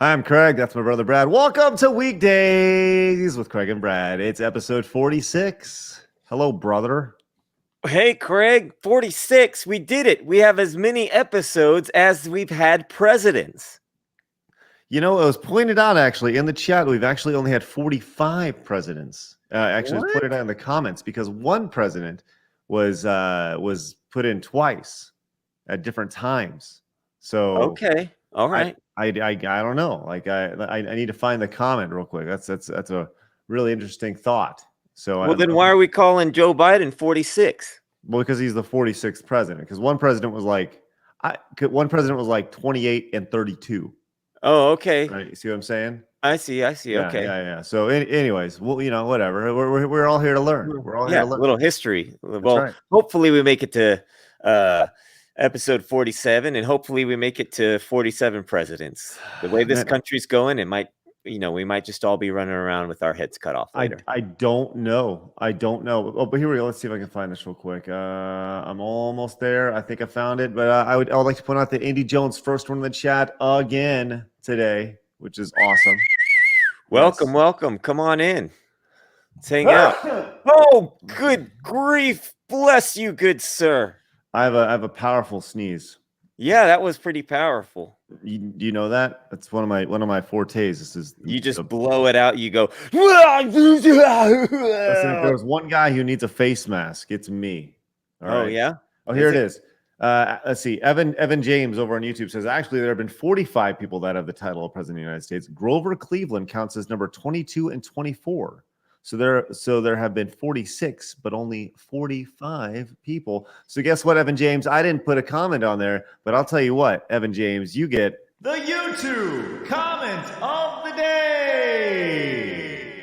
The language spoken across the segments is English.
Hi, I'm Craig. That's my brother Brad. Welcome to Weekdays with Craig and Brad. It's episode 46. Hello, brother. Hey, Craig, 46. We did it. We have as many episodes as we've had presidents. You know, it was pointed out actually in the chat, we've actually only had 45 presidents. Actually, it was What? pointed out in the comments because one president was put in twice at different times. So Okay. All I right. I don't know. Like I need to find the comment real quick. That's a really interesting thought. So Well, then why are we calling Joe Biden 46? well, because he's the 46th president. Because one president was like 28 and 32. Oh, okay. Right? You see what I'm saying? I see. I see. Yeah, Okay. yeah, yeah. So, anyways, well, whatever. We're all here to learn. We're all here to Yeah, a learn. little history. That's Well, right. hopefully we make it to uh episode 47, and hopefully we make it to 47 presidents. The way this Man, country's going, it might, we might just all be running around with our heads cut off later. I don't know. I don't know. Oh, but here we go. Let's see if I can find this real quick. I'm almost there. I think I found it. But I would like to point out that Andy Jones first one in the chat again today, which is awesome. Welcome, Yes. welcome. Come on in. Let's hang out. Oh, good grief. Bless you, good sir. I have a powerful sneeze. Yeah, that was pretty powerful. Do you know that? That's one of my fortes. This is You just the, blow it out. You go. listen, if there's one guy who needs a face mask, it's me. All Oh, right. yeah. Oh, here it is. Let's see. Evan James over on YouTube says actually there have been 45 people that have the title of president of the United States. Grover Cleveland counts as number 22 and 24. So there have been 46, but only 45 people. So guess what, Evan James? I didn't put a comment on there, but I'll tell you what, Evan James, you get the YouTube comment of the day.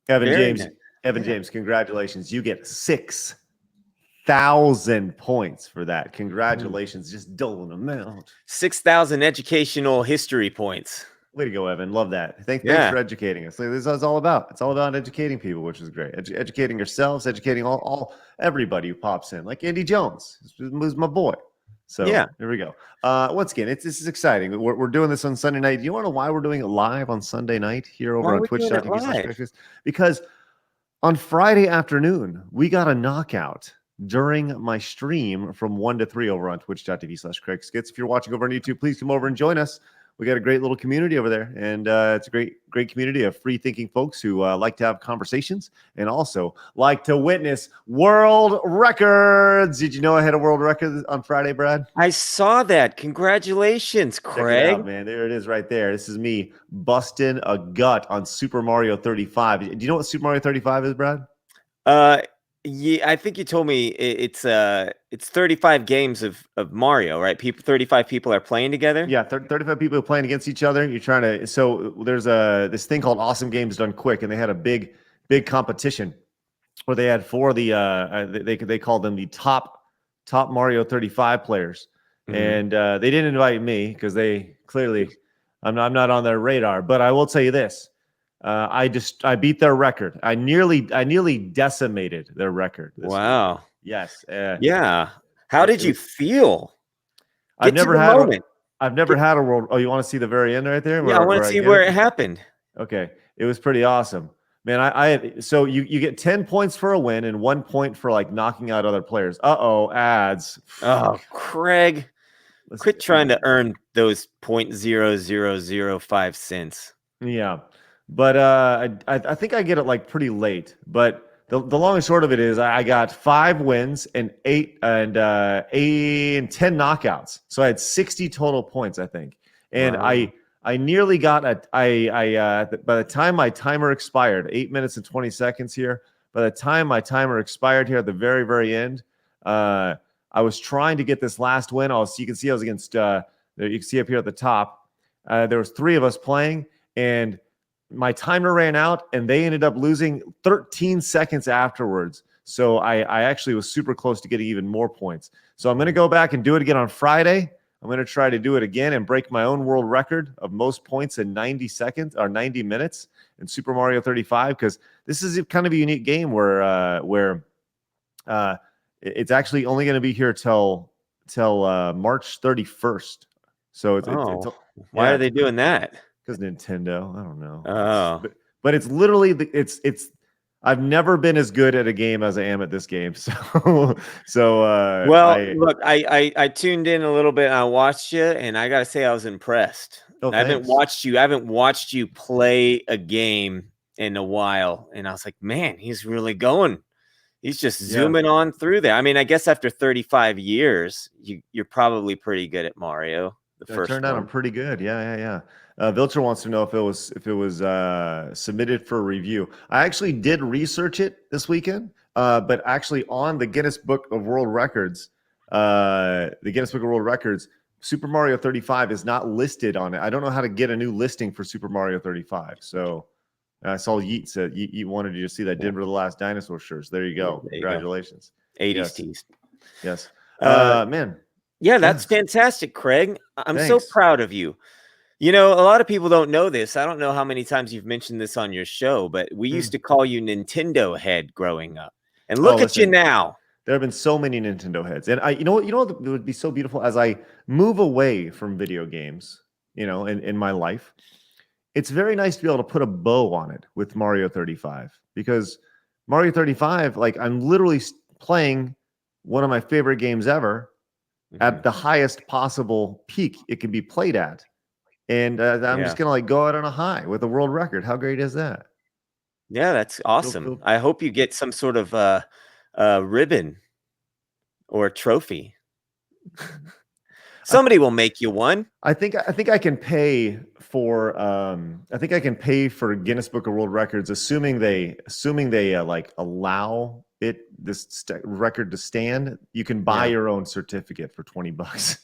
Evan Very James, nice. Evan Yeah. James, congratulations. You get 6,000 points for that. Congratulations. Just doling them out. 6,000 educational history points. Way to go, Evan. Love that. Thanks Yeah. for educating us. This is all about. It's all about educating people, which is great. Educating yourselves, educating everybody who pops in, like Andy Jones, who's my boy. So Yeah. here we go. Once again, this is exciting. We're doing this on Sunday night. Do you want to know why we're doing it live on Sunday night here Why over are on we doing it live? twitch.tv/Craigslist? Because on Friday afternoon, we got a knockout during my stream from 1 to 3 over on twitch.tv/Craigskits. If you're watching over on YouTube, please come over and join us. We got a great little community over there, and it's a great community of free-thinking folks who like to have conversations and also like to witness world records. Did you know I had a world record on Friday, Brad? I saw that. Congratulations, Check it out, Craig. man. There it is right there. This is me busting a gut on Super Mario 35. Do you know what Super Mario 35 is, Brad? Yeah, I think you told me it's 35 games of Mario, right? 35 people are playing together. Yeah, 35 people playing against each other. You're trying to. So there's this thing called Awesome Games Done Quick, and they had a big competition where they had four of the they called them the top Mario 35 players, and they didn't invite me because they clearly I'm not on their radar. But I will tell you this. I beat their record. I nearly decimated their record. Wow. Week. Yes. Yeah. How did you feel? I've never had moment. I've never had a world. Oh, you want to see the very end right there? Yeah, I want to see where it happened. Okay, it was pretty awesome, man. I had, so you get 10 points for a win and 1 point for like knocking out other players. Ads. Oh, Craig, quit trying to earn those 0.0005 cents. Yeah, but I think I get it like pretty late. But the long and short of it is I got 5 wins and 10 knockouts. So I had 60 total points, I think. And wow. I nearly got by the time my timer expired, 8 minutes and 20 seconds here. By the time my timer expired here at the very, very end, I was trying to get this last win. You can see I was against you can see up here at the top. There was 3 of us playing, and my timer ran out, and they ended up losing 13 seconds afterwards. So I actually was super close to getting even more points. So I'm going to go back and do it again on Friday. I'm going to try to do it again and break my own world record of most points in 90 seconds or 90 minutes in Super Mario 35, because this is kind of a unique game where it's actually only going to be here till March 31st. So Oh, why yeah, are they doing that? because Nintendo. I don't know. Oh, But it's literally it's. I've never been as good at a game as I am at this game. So well, I look, I tuned in a little bit and I watched you, and I gotta say I was impressed. oh I haven't thanks. watched you play a game in a while, and I was like, man, he's really going. He's just Yeah. zooming on through there. I mean, I guess after 35 years, you're probably pretty good at Mario, the It first turned out I'm one. pretty good. Yeah. Vilcher wants to know if it was submitted for review. I actually did research it this weekend, but actually on the Guinness Book of World Records, Super Mario 35 is not listed on it. I don't know how to get a new listing for Super Mario 35. So I saw Yeet said Yeet wanted you to see that Denver the Last Dinosaur shirt. So there you go. There you go. Congratulations. 80s Yes. tees. Yes. Uh, Man. yeah, that's fantastic, Craig. I'm so Thanks. proud of you. You know, a lot of people don't know this. I don't know how many times you've mentioned this on your show, but we used to call you Nintendo Head growing up. And look at you Listen, now. there have been so many Nintendo heads, and you know what would be so beautiful as I move away from video games, in my life. It's very nice to be able to put a bow on it with Mario 35 because Mario 35, like I'm literally playing one of my favorite games ever at the highest possible peak it can be played at, and I'm just gonna like go out on a high with a world record. How great is that? Yeah, that's awesome. I hope you get some sort of ribbon or a trophy. Somebody will make you one. I think I can pay for Guinness Book of World Records, assuming they like allow this record to stand. You can buy your own certificate for $20.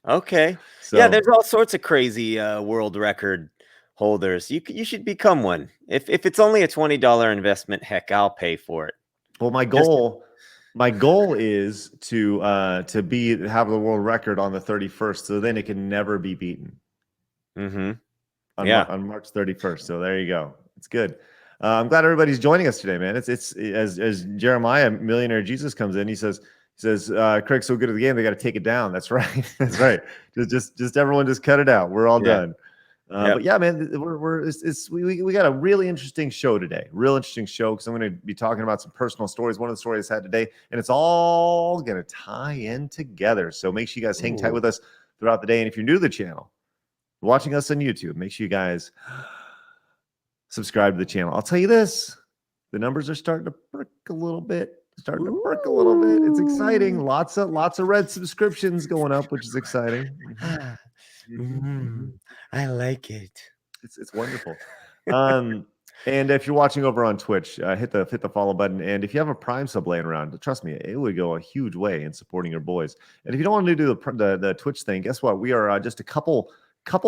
Okay. So, yeah, there's all sorts of crazy world record holders. You should become one. If it's only a $20 investment, heck, I'll pay for it. well, my goal is to have the world record on the 31st, so then it can never be beaten. On March 31st. So there you go. It's good. I'm glad everybody's joining us today, man. It's as Jeremiah Millionaire Jesus comes in, he says Craig's so good at the game, they got to take it down. That's right. That's right. Just everyone just cut it out. We're all done. But yeah, man, we got a really interesting show today. Real interesting show because I'm going to be talking about some personal stories. One of the stories I had today, and it's all going to tie in together. So make sure you guys hang tight with us throughout the day. And if you're new to the channel, watching us on YouTube, make sure you guys subscribe to the channel. I'll tell you this, the numbers are starting to perk a little bit. It's exciting. Lots of red subscriptions going up, which is exciting. I like it. It's wonderful. And if you're watching over on Twitch, hit the follow button. And if you have a Prime sub laying around, trust me, it would go a huge way in supporting your boys. And if you don't want to do the Twitch thing, guess what? We are just a couple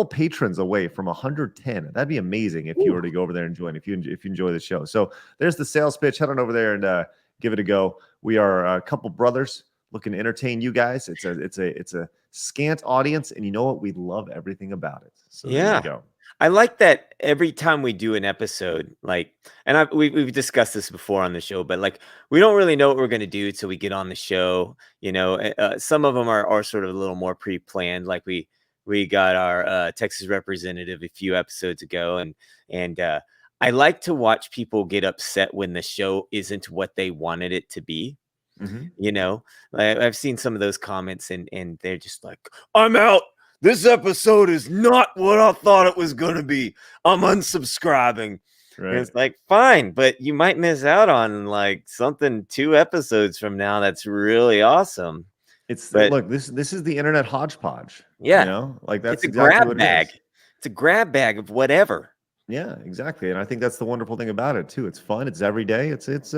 patrons away from 110. That'd be amazing if you were to go over there and join. If you enjoy the show, so there's the sales pitch. Head on over there and give it a go. We are a couple brothers looking to entertain you guys. It's a scant audience, and you know what? We love everything about it. So there you go. I like that every time we do an episode, like, and we've discussed this before on the show, but like, we don't really know what we're going to do till we get on the show. You know, some of them are sort of a little more pre-planned. Like we got our Texas representative a few episodes ago, and I like to watch people get upset when the show isn't what they wanted it to be. You know, I've seen some of those comments and they're just like, I'm out. This episode is not what I thought it was going to be. I'm unsubscribing. Right. And it's like, fine, but you might miss out on like something 2 episodes from now that's really awesome. Look, this is the internet hodgepodge. Yeah. You know, like that's it's a grab bag. It's a grab bag of whatever. Yeah, exactly. And I think that's the wonderful thing about it too. It's fun. It's every day. It's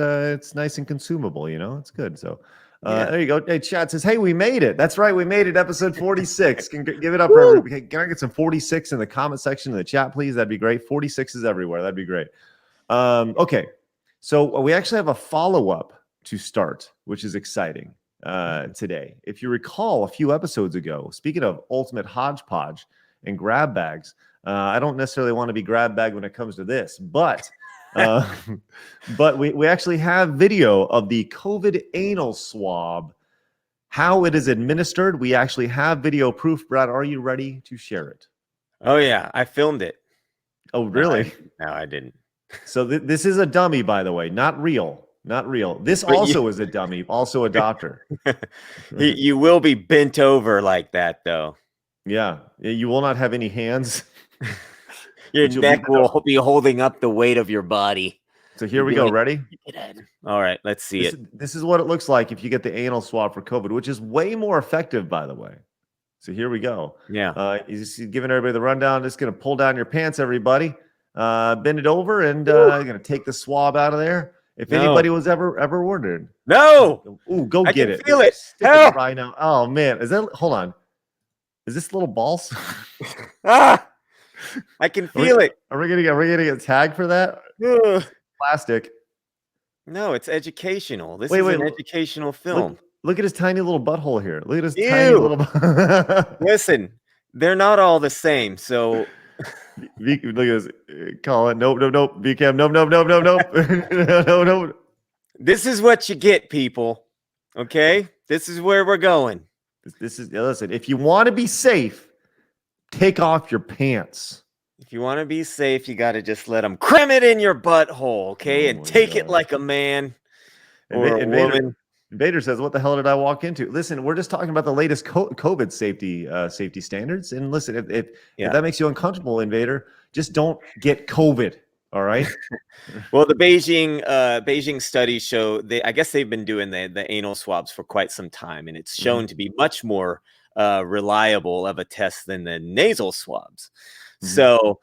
nice and consumable, you know, it's good. So there you go. Hey, chat says, hey, we made it. That's right. We made it. Episode 46. Can give it up for everybody. Can I get some 46 in the comment section in the chat, please? That'd be great. 46 is everywhere. That'd be great. Okay. So we actually have a follow-up to start, which is exciting today. If you recall a few episodes ago, speaking of ultimate hodgepodge and grab bags, I don't necessarily want to be grab bag when it comes to this, but we actually have video of the COVID anal swab how it is administered. We actually have video proof. Brad, are you ready to share it? Oh yeah, I filmed it. Oh, really? No, I didn't. So this is a dummy, by the way, not real. Not real. This But also is a dummy, also a doctor. You will be bent over like that, though. Yeah, you will not have any hands. Your But you'll be neck will be holding up the weight of your body. So here You'll we be go. like, Ready? all right, let's see it. This is what it looks like if you get the anal swab for COVID, which is way more effective, by the way. So here we go. Yeah. He's giving everybody the rundown. Just going to pull down your pants, everybody. Bend it over, and going to take the swab out of there. If anybody was ever wondering, no, go I get can it. feel it. Stick Help! right now. Oh man, is that? Hold on. Is this little balls? Ah, I can feel it. Are we gonna get tagged for that? Ugh. Plastic. No, it's educational. This Wait, is wait, an educational film. Look at his tiny little butthole here. Look at his tiny Ew. little. Listen, they're not all the same. So Look at this. Call it. Nope. VCam. Nope. No. this is what you get, people. Okay, this is where we're going. This is listen. If you want to be safe, take off your pants. If you want to be safe, you got to just let them cram it in your butthole, okay, Oh and my take it God. like a man or a woman. Invader says, "What the hell did I walk into?" Listen, we're just talking about the latest COVID safety standards. And listen, if that makes you uncomfortable, Invader, just don't get COVID. All right. Well, the Beijing studies show I guess they've been doing the anal swabs for quite some time, and it's shown to be much more reliable of a test than the nasal swabs. So,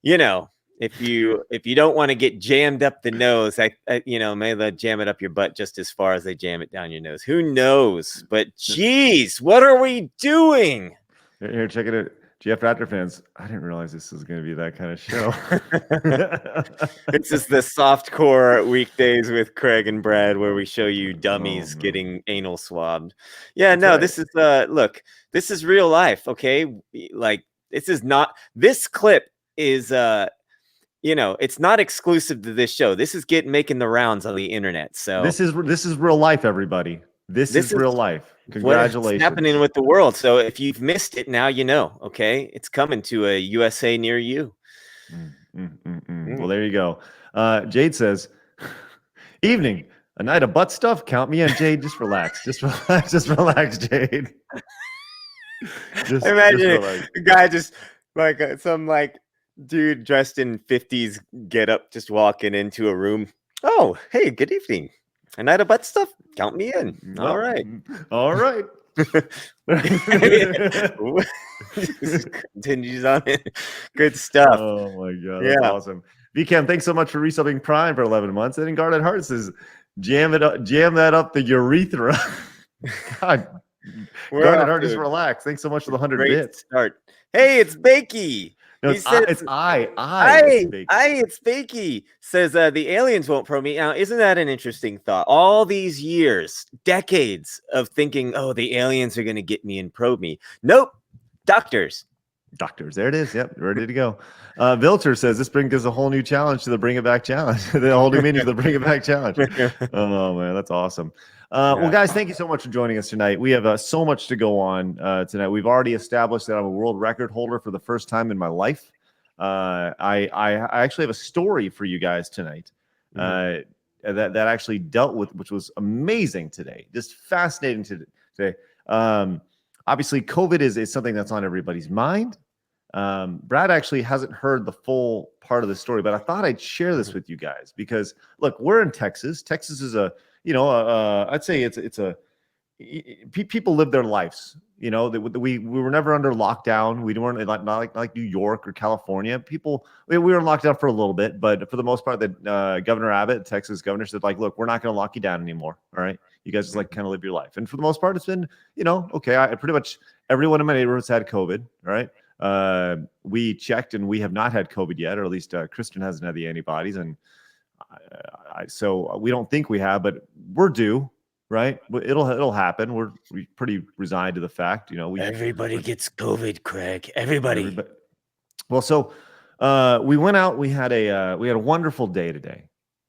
if you don't want to get jammed up the nose, maybe they'll jam it up your butt just as far as they jam it down your nose. Who knows? But geez, what are we doing? Here, check it out. Jeff Raptor fans, I didn't realize this was going to be that kind of show. This is the softcore weekdays with Craig and Brad, where we show you dummies getting anal swabbed. Yeah, that's right. This is look, this is real life. Okay, like this clip is it's not exclusive to this show. This is making the rounds on the internet. So this is real life, everybody. This is real life. Congratulations. What's happening with the world. So if you've missed it, now you know. Okay, it's coming to a USA near you. Well, there you go. Jade says, "Evening, a night of butt stuff. Count me in, Jade. Just relax. Just relax, Jade." Imagine a guy just like some dude dressed in 50s get up, just walking into a room. Oh, hey, good evening. A night of butt stuff? Count me in. All right. Continues on it. Good stuff. Oh my God. That's awesome. VCam, thanks so much for resubbing Prime for 11 months. And Guarded Heart says, jam that up the urethra. God. Guarded Heart, just relax. Thanks so much for the 100 bits. Start. Hey, it's Bakey. No, it's Bakey. Says the aliens won't probe me. Now, isn't that an interesting thought? All these years, decades of thinking, oh, the aliens are going to get me and probe me. Nope. Doctors. There it is. Yep. Ready to go. Vilter says this brings a whole new challenge to the Bring It Back challenge. The whole new meaning of the Bring It Back challenge. Oh, man. That's awesome. Well, guys, thank you so much for joining us tonight. We have so much to go on tonight. We've already established that I'm a world record holder for the first time in my life. I actually have a story for you guys tonight that actually dealt with, which was amazing today. Just fascinating today. Obviously, COVID is something that's on everybody's mind. Brad actually hasn't heard the full part of the story, but I thought I'd share this with you guys because, look, we're in Texas. Texas is I'd say people live their lives. We were never under lockdown. We weren't not like New York or California. We were in lockdown for a little bit, but for the most part, Governor Abbott, Texas governor, said look, we're not going to lock you down anymore. All right, you guys just kind of live your life. And for the most part, it's been okay. I pretty much everyone in my neighborhood's had COVID. All right, we checked and we have not had COVID yet, or at least Kristen hasn't had the antibodies, and so we don't think we have, but we're due. Right, it'll happen. We're pretty resigned to the fact, everybody gets COVID, Craig. Everybody. Well, so we went out. We had a wonderful day today.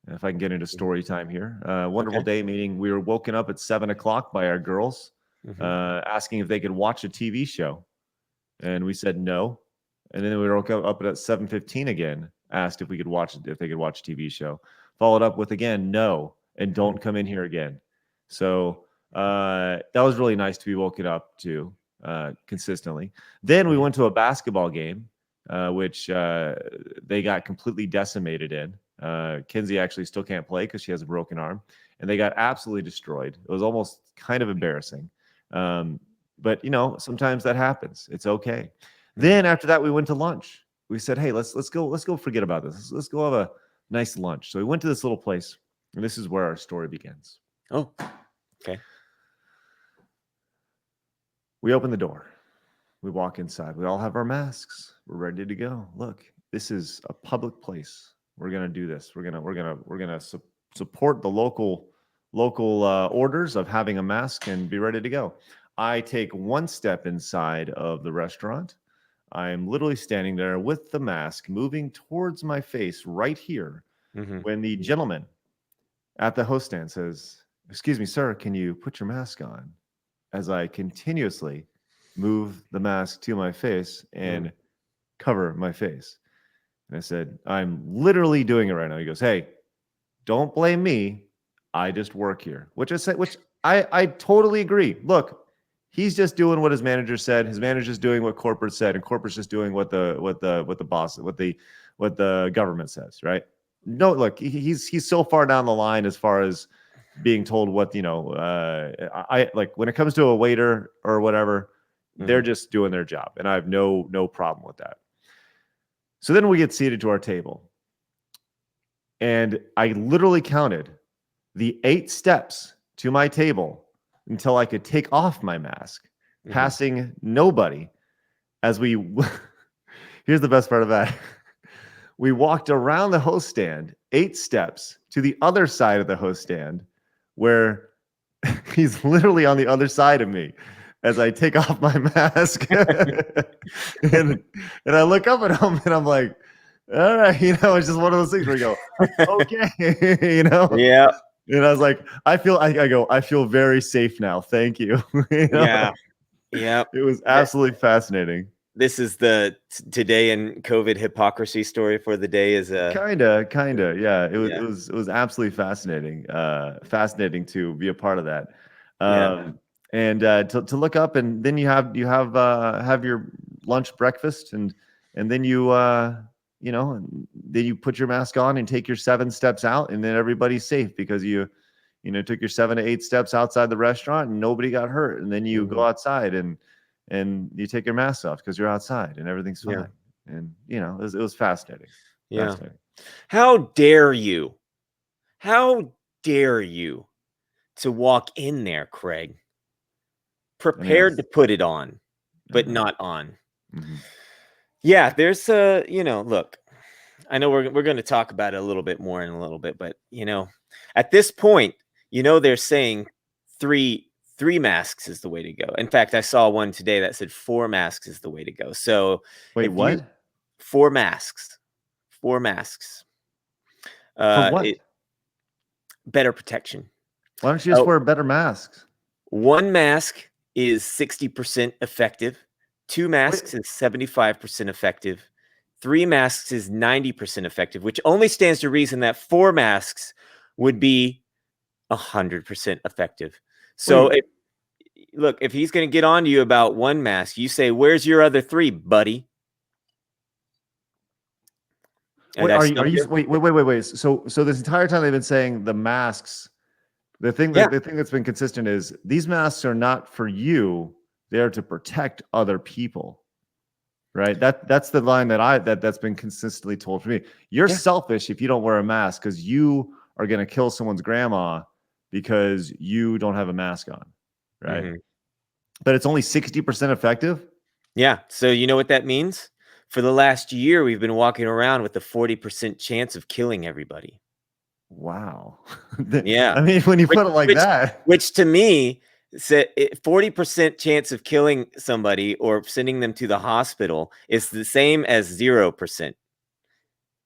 If I can get into story time here, wonderful day. Meaning we were woken up at 7:00 by our girls. asking if they could watch a TV show. And we said no. And then we woke up at 7:15 again, asked if they could watch a TV show. Followed up with again, no, and don't come in here again. So that was really nice to be woken up to consistently. Then we went to a basketball game, which they got completely decimated in. Kinsey actually still can't play because she has a broken arm, and they got absolutely destroyed. It was almost kind of embarrassing. But sometimes that happens. It's okay. Then after that, we went to lunch. We said, "Hey, let's go forget about this. Let's go have a nice lunch." So we went to this little place, and this is where our story begins. Oh, okay. We open the door. We walk inside. We all have our masks. We're ready to go. Look, this is a public place. We're gonna do this. We're gonna support the local orders of having a mask and be ready to go. I take one step inside of the restaurant. I'm literally standing there with the mask moving towards my face right here when the gentleman at the host stand says, "Excuse me, sir, can you put your mask on?" As I continuously move the mask to my face and cover my face. And I said, "I'm literally doing it right now." He goes, "Hey, don't blame me. I just work here." Which I totally agree. Look, he's just doing what his manager said. His manager's doing what corporate said, and corporate's just doing what the boss, what the government says, right? No, look, he's so far down the line as far as being told what, I like when it comes to a waiter or whatever, they're just doing their job, and I have no problem with that. So then we get seated to our table, and I literally counted the 8 steps to my table until I could take off my mask, passing nobody. As we, here's the best part of that. We walked around the host stand 8 steps to the other side of the host stand, where he's literally on the other side of me as I take off my mask. and I look up at him and I'm like, all right, it's just one of those things where you go, okay, Yeah. And I was like, I feel very safe now. Thank you. Yeah. Yeah. It was absolutely fascinating. This is the today in COVID hypocrisy story for the day. Is kinda. Yeah. It was absolutely fascinating. Fascinating to be a part of that. And to look up, and then you have your lunch, breakfast, and then then you put your mask on and take your 7 steps out, and then everybody's safe because you took your 7 to 8 steps outside the restaurant and nobody got hurt. And then you go outside and you take your mask off because you're outside and everything's fine. Yeah. And it was fascinating. Yeah. Fascinating. How dare you? How dare you to walk in there, Craig? Prepared to put it on, but not on. Yeah, there's look, I know we're going to talk about it a little bit more in a little bit, but at this point, they're saying three masks is the way to go. In fact, I saw one today that said 4 masks is the way to go. So wait, what? 4 masks. 4 masks. For what? Better protection. Why don't you just wear better masks? 1 mask is 60% effective. 2 masks is 75% effective. 3 masks is 90% effective, which only stands to reason that 4 masks would be 100% effective. So if he's going to get on to you about 1 mask, you say, "Where's your other 3, buddy?" Wait, wait. So this entire time they've been saying the masks. The thing that's been consistent is these masks are not for you; they are to protect other people. Right? That's the line that's been consistently told for me. You're selfish if you don't wear a mask because you are going to kill someone's grandma because you don't have a mask on. Right? But it's only 60% effective. Yeah. So you know what that means? For the last year, we've been walking around with a 40% chance of killing everybody. Wow. Yeah. I mean, when you put it like that. Which to me, 40% chance of killing somebody or sending them to the hospital is the same as 0%.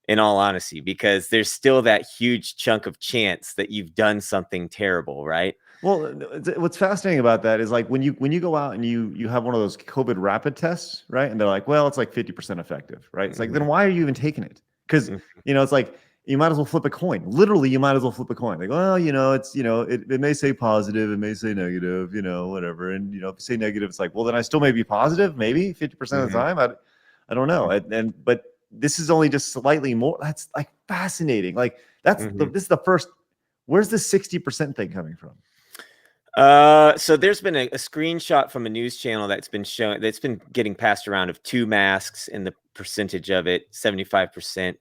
In all honesty, because there's still that huge chunk of chance that you've done something terrible, right? Well, what's fascinating about that is like when you go out and you have one of those COVID rapid tests, right? And they're like, well, it's like 50% effective, right? It's like, then Mhm, why are you even taking it? Because mhm, it's like you might as well flip a coin. Literally, you might as well flip a coin. Like, well, it's it may say positive, it may say negative, whatever. And if you say negative, it's like, well, then I still may be positive, maybe 50% of the mhm, time. I don't know. mhm, But this is only just slightly more. That's like fascinating. Like mhm. this is the first. Where's the 60% thing coming from? So there's been a screenshot from a news channel that's been getting passed around of 2 masks and the percentage of it, 75%.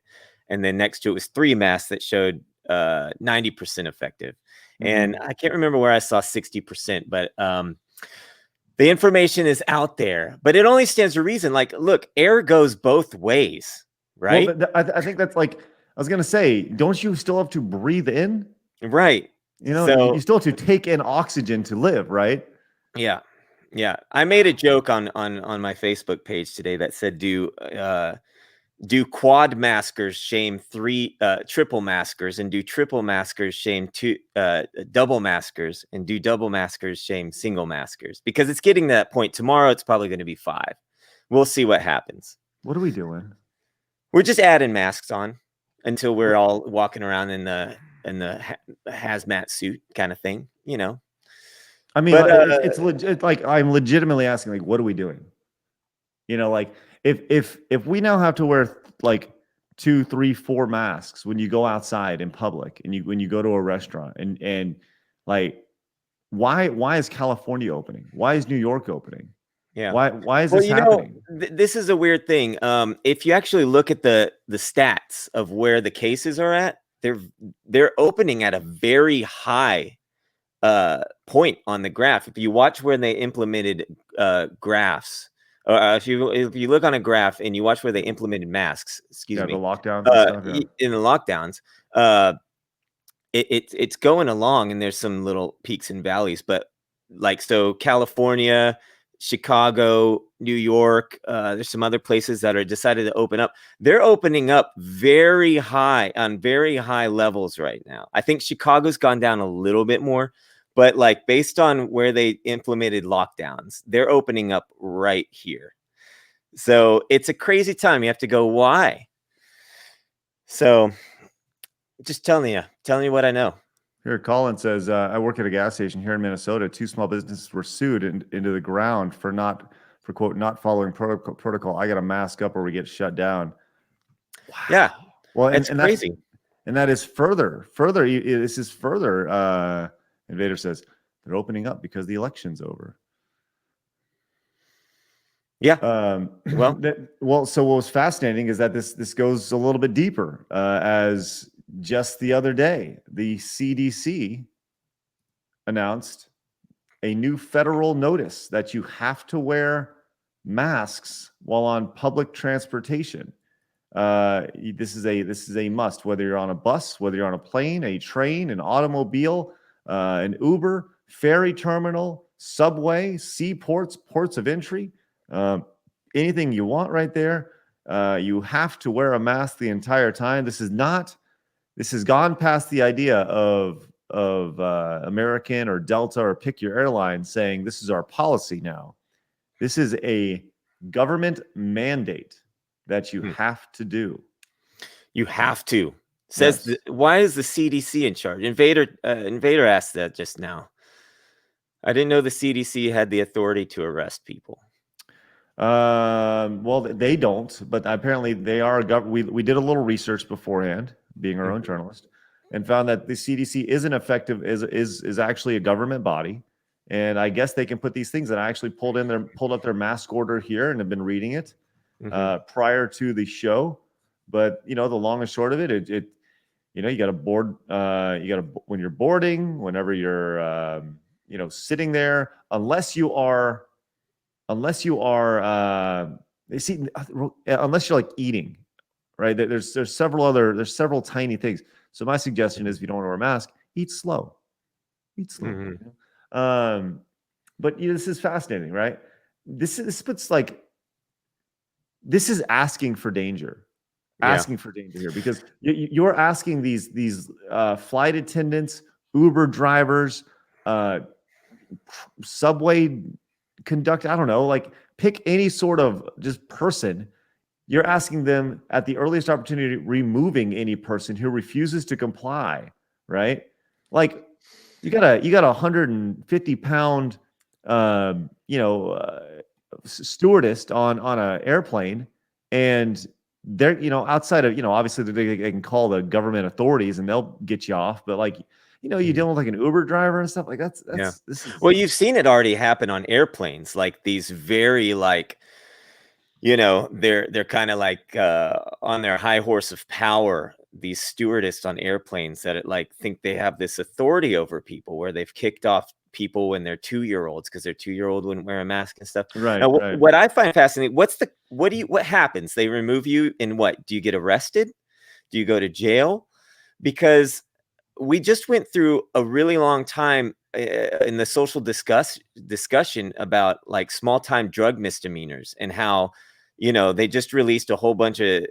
And then next to it was 3 masks that showed 90% effective. And Mhm. I can't remember where I saw 60%, but the information is out there. But it only stands to reason. Like, look, air goes both ways, Well, right? I think that's like I was gonna say, don't you still have to breathe in? Right. You So still have to take in oxygen to live, right? yeah. Yeah. I made a joke on my Facebook page today that said do quad maskers shame triple maskers, and do triple maskers shame double maskers, and do double maskers shame single maskers? Because it's getting to that point. Tomorrow it's probably going to be 5. We'll see what happens. What are we doing? We're just adding masks on until we're What- all walking around in the hazmat suit kind of thing, I mean, but like, it's legit. Like I'm legitimately asking, like, what are we doing? Like if we now have to wear like 2, 3, 4 masks when you go outside in public and when you go to a restaurant and like why is California opening? Why is New York opening? yeah. Why is Well, this happening? this is a weird thing. If you actually look at the stats of where the cases are at, they're opening at a very high point on the graph. If you watch where they implemented graphs, or if you look on a graph and you watch where they implemented masks, excuse Yeah, the me, lockdowns and stuff. Yeah. in the lockdowns, it's going along, and there's some little peaks and valleys, but like, so California, Chicago, New York, there's some other places that are decided to open up. They're opening up very high on very high levels right now. I think Chicago's gone down a little bit more, but like based on where they implemented lockdowns, they're opening up right here. So it's a crazy time. You have to go, why? So just telling you what I know. Here, Colin says, I work at a gas station here in Minnesota. 2 small businesses were sued into the ground for quote, not following protocol. I got to mask up or we get shut down. Yeah, Wow. Well, it's crazy. that is further, this is further, Invader says they're opening up because the election's over. Yeah. Well, So what was fascinating is that this goes a little bit deeper, as just the other day, the CDC announced a new federal notice that you have to wear masks while on public transportation. This is a must, whether you're on a bus, whether you're on a plane, a train, an automobile, an Uber, ferry terminal, subway, seaports, ports of entry, um, anything you want right there. You have to wear a mask the entire time. This has gone past the idea of American or Delta or pick your airline saying this is our policy now. This is a government mandate that you hmm, have to do. you have to. Yes. Why is the CDC in charge? Invader asked that just now. I didn't know the CDC had the authority to arrest people. Well, they don't, but apparently they are. We did a little research beforehand, being our own Mhm, journalist, and found that the CDC isn't effective. Is actually a government body, and I guess they can put these things. And I actually pulled up their mask order here and have been reading it mhm, prior to the show. But the long and short of it, you got to board. You got to when you're boarding, whenever you're sitting there, unless you're like eating, right? There's several tiny things. So my suggestion is, if you don't want to wear a mask, eat slow. Eat slow. mhm. But this is fascinating, right? This is asking for danger. Yeah. Asking for danger here, because you're asking these flight attendants, Uber drivers, uh, subway conductor. I don't know, like pick any sort of just person. You're asking them at the earliest opportunity, removing any person who refuses to comply, right? Like you got a 150-pound, stewardess on a airplane, and they're outside of obviously they can call the government authorities and they'll get you off, but like you dealing with like an Uber driver and stuff like Yeah. this is Well, you've seen it already happen on airplanes, like these very like, they're kind of like on their high horse of power, these stewardess on airplanes that like think they have this authority over people, where they've kicked off people when they're 2-year-olds because their 2-year-old wouldn't wear a mask and stuff. right, Now, right. what I find fascinating, what happens? They remove you, and what? Do you get arrested? Do you go to jail? Because we just went through a really long time in the social discussion about like small time drug misdemeanors, and how they just released a whole bunch of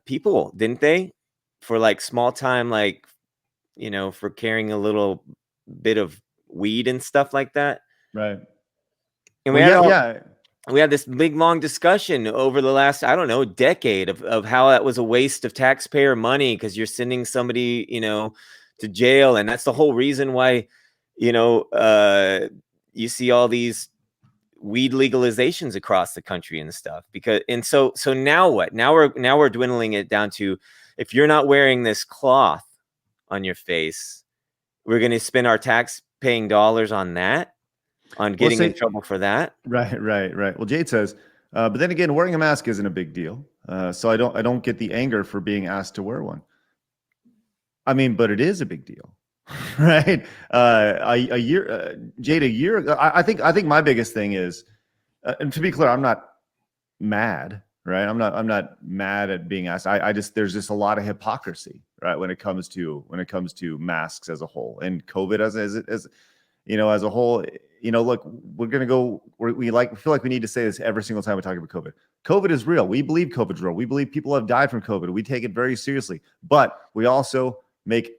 people, didn't they, for like small time, like for carrying a little bit of weed and stuff like that. Right. And Well, yeah. we had this big long discussion over the last, I don't know, decade of how that was a waste of taxpayer money, because you're sending somebody to jail, and that's the whole reason why you see all these weed legalizations across the country and stuff. So now what? Now we're dwindling it down to, if you're not wearing this cloth on your face, we're going to spend our tax paying dollars on that, on getting in trouble for that. Right. Well, Jade says, but then again, wearing a mask isn't a big deal. So I don't get the anger for being asked to wear one. I mean, but it is a big deal, right? A year, Jade, a year ago, I think my biggest thing is, and to be clear, I'm not mad, right? I'm not mad at being asked. I just, there's just a lot of hypocrisy, right, when it comes to masks as a whole, and COVID as as a whole. Look, we're gonna go. We feel like we need to say this every single time we talk about COVID. COVID is real. We believe COVID's real. We believe people have died from COVID. We take it very seriously, but we also make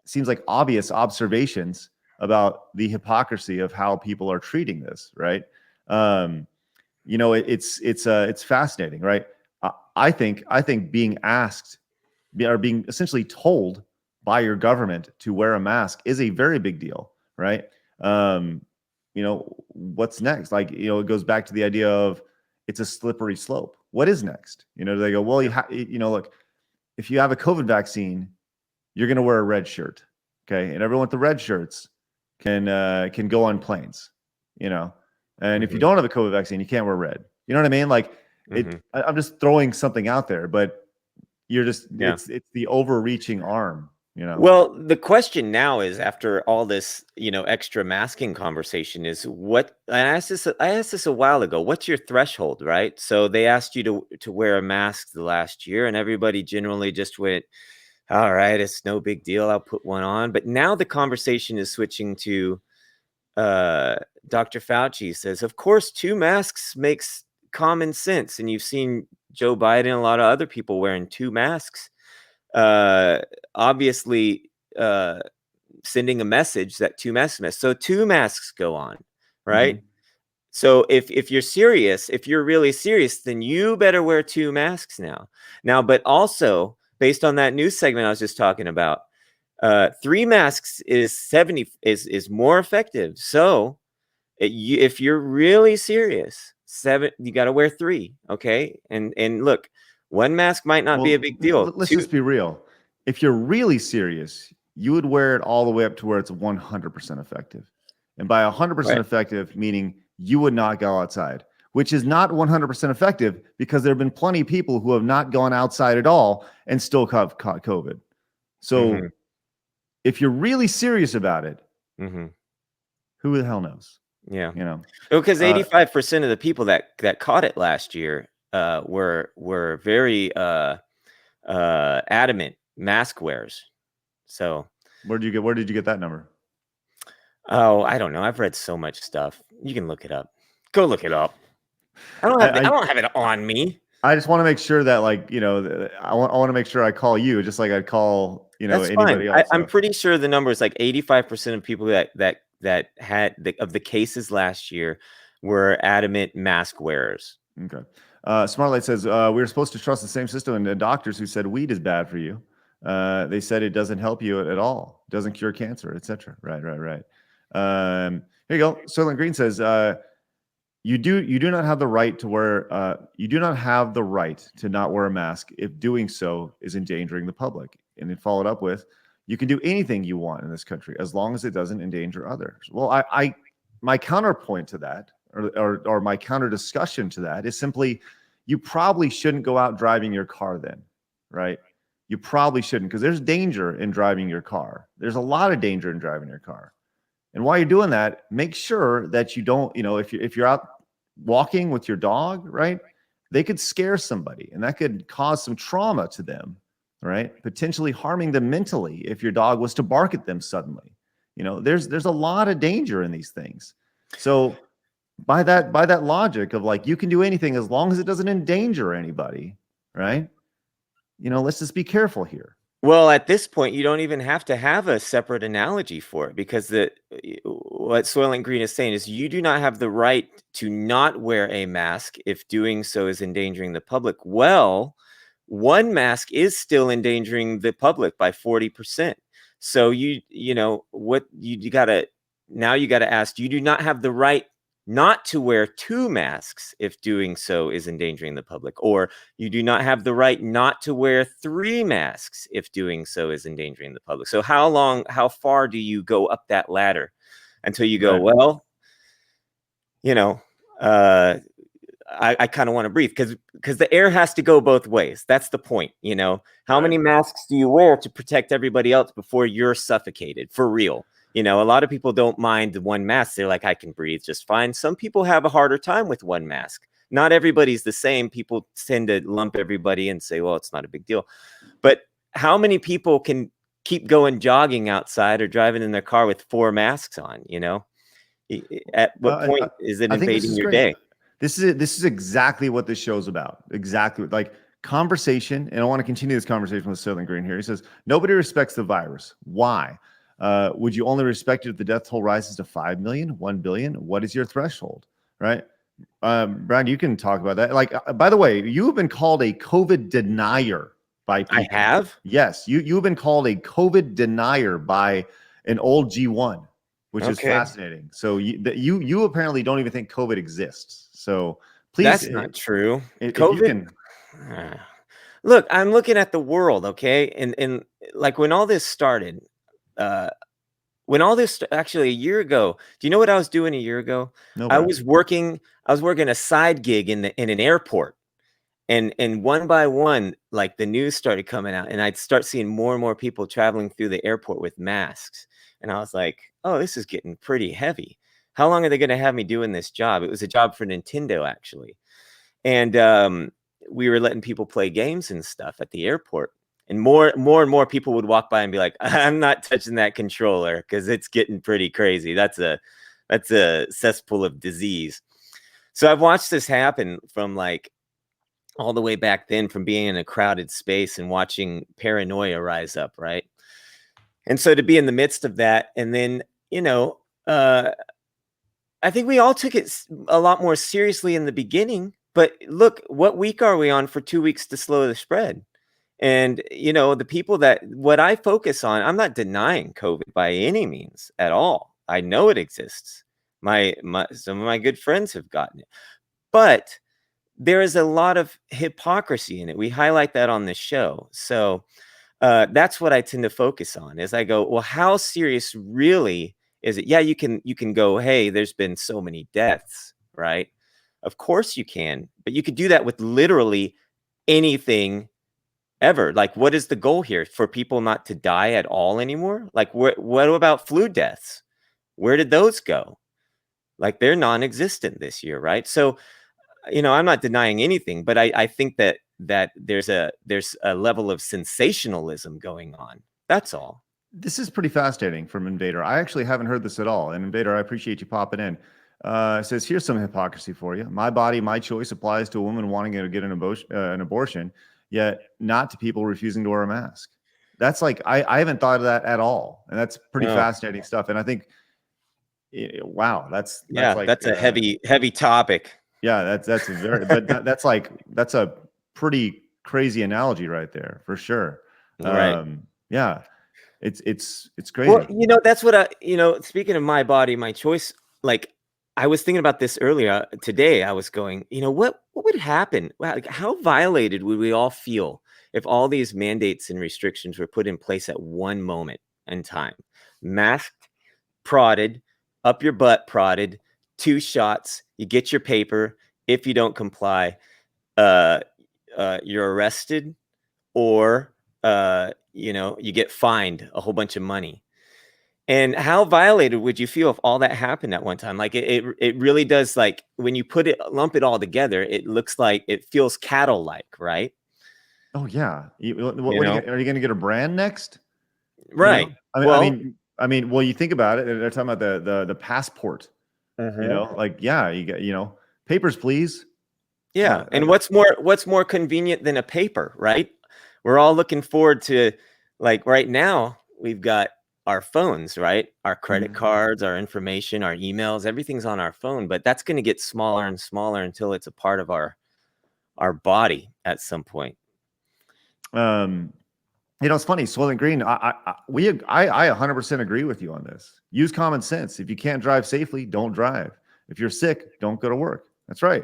seems like obvious observations about the hypocrisy of how people are treating this, right? It's fascinating, right? I think being asked, or being essentially told by your government to wear a mask is a very big deal, right? What's next? Like, it goes back to the idea of, it's a slippery slope. What is next? They go, well, look, if you have a COVID vaccine, you're going to wear a red shirt. Okay. And everyone with the red shirts can go on planes, and if you don't have a COVID vaccine, you can't wear red. You know what I mean? Like, I'm just throwing something out there, but you're just, it's the overreaching arm. Well, the question now is, after all this, extra masking conversation, is what I asked this a while ago. What's your threshold, right? So they asked you to wear a mask the last year, and everybody generally just went, all right, it's no big deal, I'll put one on. But now the conversation is switching to Dr. Fauci says, of course, 2 masks makes common sense. And you've seen Joe Biden and a lot of other people wearing 2 masks. Obviously sending a message that 2 masks. So 2 masks go on, right? Mm-hmm. So if you're serious, if you're really serious, then you better wear 2 masks now. But also, based on that news segment I was just talking about, 3 masks is more effective. So if you're really serious, you got to wear 3. Okay. And look, 1 mask might not be a big deal. Let's just be real. If you're really serious, you would wear it all the way up to where it's 100% effective. And by 100% effective, meaning you would not go outside, which is not 100% effective, because there have been plenty of people who have not gone outside at all and still caught COVID. So if you're really serious about it, who the hell knows? Yeah. Because 85% of the people that caught it last year were very adamant mask wearers. So where did you get that number? Oh, I don't know. I've read so much stuff. You can look it up. Go look it up. I don't have it on me. I just want to make sure that, like, I want to make sure I call you, just like I'd call That's fine. anybody else. I'm So, pretty sure the number is like 85% of people that had of the cases last year were adamant mask wearers. okay. Smartlight says we were supposed to trust the same system and the doctors who said weed is bad for you. They said it doesn't help you at all, doesn't cure cancer, etc. Right. Here you go. Sterling Green says you do not have the right to wear you do not have the right to not wear a mask if doing so is endangering the public. And then followed up with, you can do anything you want in this country as long as it doesn't endanger others. Well, I my counterpoint to that, or my counter discussion to that, is simply, you probably shouldn't go out driving your car then, right? You probably shouldn't, because there's danger in driving your car. There's a lot of danger in driving your car. And while you're doing that, make sure that you don't, if you're out walking with your dog, right? They could scare somebody, and that could cause some trauma to them, right? Potentially harming them mentally if your dog was to bark at them suddenly. There's a lot of danger in these things. So by that logic of like, you can do anything as long as it doesn't endanger anybody, right? Let's just be careful here. Well, at this point, you don't even have to have a separate analogy for it, because what Soylent Green is saying is you do not have the right to not wear a mask if doing so is endangering the public. Well, one mask is still endangering the public by 40%. So you gotta ask, you do not have the right not to wear two masks if doing so is endangering the public, or you do not have the right not to wear three masks if doing so is endangering the public. So how far do you go up that ladder until you go, Right. well, I kind of want to breathe, because the air has to go both ways. That's the point. How Right. many masks do you wear to protect everybody else before you're suffocated for real? A lot of people don't mind the one mask. They're like, I can breathe just fine. Some people have a harder time with one mask. Not everybody's the same. People tend to lump everybody and say, well, it's not a big deal. But how many people can keep going jogging outside or driving in their car with 4 masks on? At what point is it I think this invading is your great. day? This is exactly what this show's about. Exactly. Like, conversation. And I want to continue this conversation with Sterling Green here. He says, nobody respects the virus. Why? Would you only respect it if the death toll rises to 5 million, 1 billion? What is your threshold? Right? Brian, you can talk about that. Like, by the way, you have been called a COVID denier by people. I have? Yes. You've been called a COVID denier by an old G1, which is fascinating. So you apparently don't even think COVID exists. So please. That's not true. If COVID. you can. Look, I'm looking at the world, okay? And like when all this started, actually a year ago, do you know what I was doing a year ago? No, I Brian. was working a side gig in an airport. And one by one, like, the news started coming out, and I'd start seeing more and more people traveling through the airport with masks. And I was like, oh, this is getting pretty heavy. How long are they going to have me doing this job? It was a job for Nintendo, actually. And we were letting people play games and stuff at the airport. And more and more people would walk by and be like, I'm not touching that controller because it's getting pretty crazy. That's a cesspool of disease. So I've watched this happen from like all the way back then, from being in a crowded space and watching paranoia rise up, right? And so to be in the midst of that, and then, I think we all took it a lot more seriously in the beginning. But look, what week are we on for 2 weeks to slow the spread? And, the people what I focus on, I'm not denying COVID by any means at all. I know it exists. Some of my good friends have gotten it. But there is a lot of hypocrisy in it. We highlight that on this show. So that's what I tend to focus on, is I go, well, how serious really is it? Yeah, you can go, hey, there's been so many deaths, right? Of course you can, but you could do that with literally anything ever. Like, what is the goal here? For people not to die at all anymore? Like, what about flu deaths? Where did those go? Like, they're non-existent this year, right? So, I'm not denying anything, but I think that there's a level of sensationalism going on. That's all. This is pretty fascinating from Invader. I actually haven't heard this at all. And Invader, I appreciate you popping in. It says, here's some hypocrisy for you. My body, my choice applies to a woman wanting to get an abortion, yet not to people refusing to wear a mask. that's like I haven't thought of that at all, and that's pretty No. fascinating stuff. And I think, wow, that's Yeah, like that's a heavy topic. yeah, that's a very but that's like that's a pretty crazy analogy right there for sure. Right. Yeah, it's Well, crazy. that's what speaking of my body, my choice, like I was thinking about this earlier today. I was going, what would happen? Wow, like how violated would we all feel if all these mandates and restrictions were put in place at one moment in time? Masked, prodded, up your butt prodded, 2 shots, you get your paper. If you don't comply, you're arrested, or you get fined a whole bunch of money. And how violated would you feel if all that happened at one time? Like it really does. Like when you lump it all together, it looks like it feels cattle-like, right? Oh yeah. You know, Are you going to get a brand next? right? Well, Well, you think about it. They're talking about the passport. mhm. Like yeah, you get papers, please. Yeah. Yeah, And what's more convenient than a paper, right? We're all looking forward to, like, right now we've got our phones, right? Our credit mhm. cards, our information, our emails, everything's on our phone, but that's going to get smaller and smaller until it's a part of our body at some point. It's funny, Soylent Green. I 100% agree with you on this. Use common sense. If you can't drive safely, don't drive. If you're sick, don't go to work. That's right.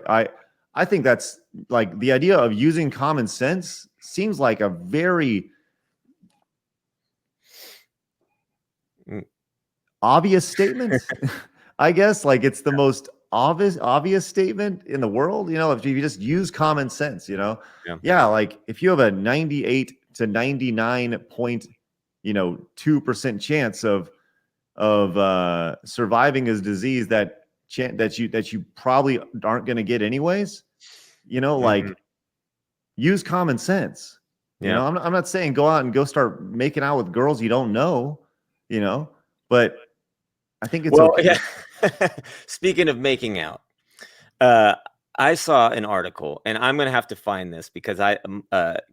I think that's like the idea of using common sense seems like a very Mm. obvious statement. I guess like it's the most obvious statement in the world. If you just use common sense, Yeah. yeah, like if you have a 98 to 99.2% chance of surviving his disease that you probably aren't going to get anyways, Mhm. like use common sense. Yeah. I'm not saying go out and go start making out with girls you don't know, but I think it's Well, okay. yeah. Speaking of making out, uh, I saw an article, and I'm gonna have to find this because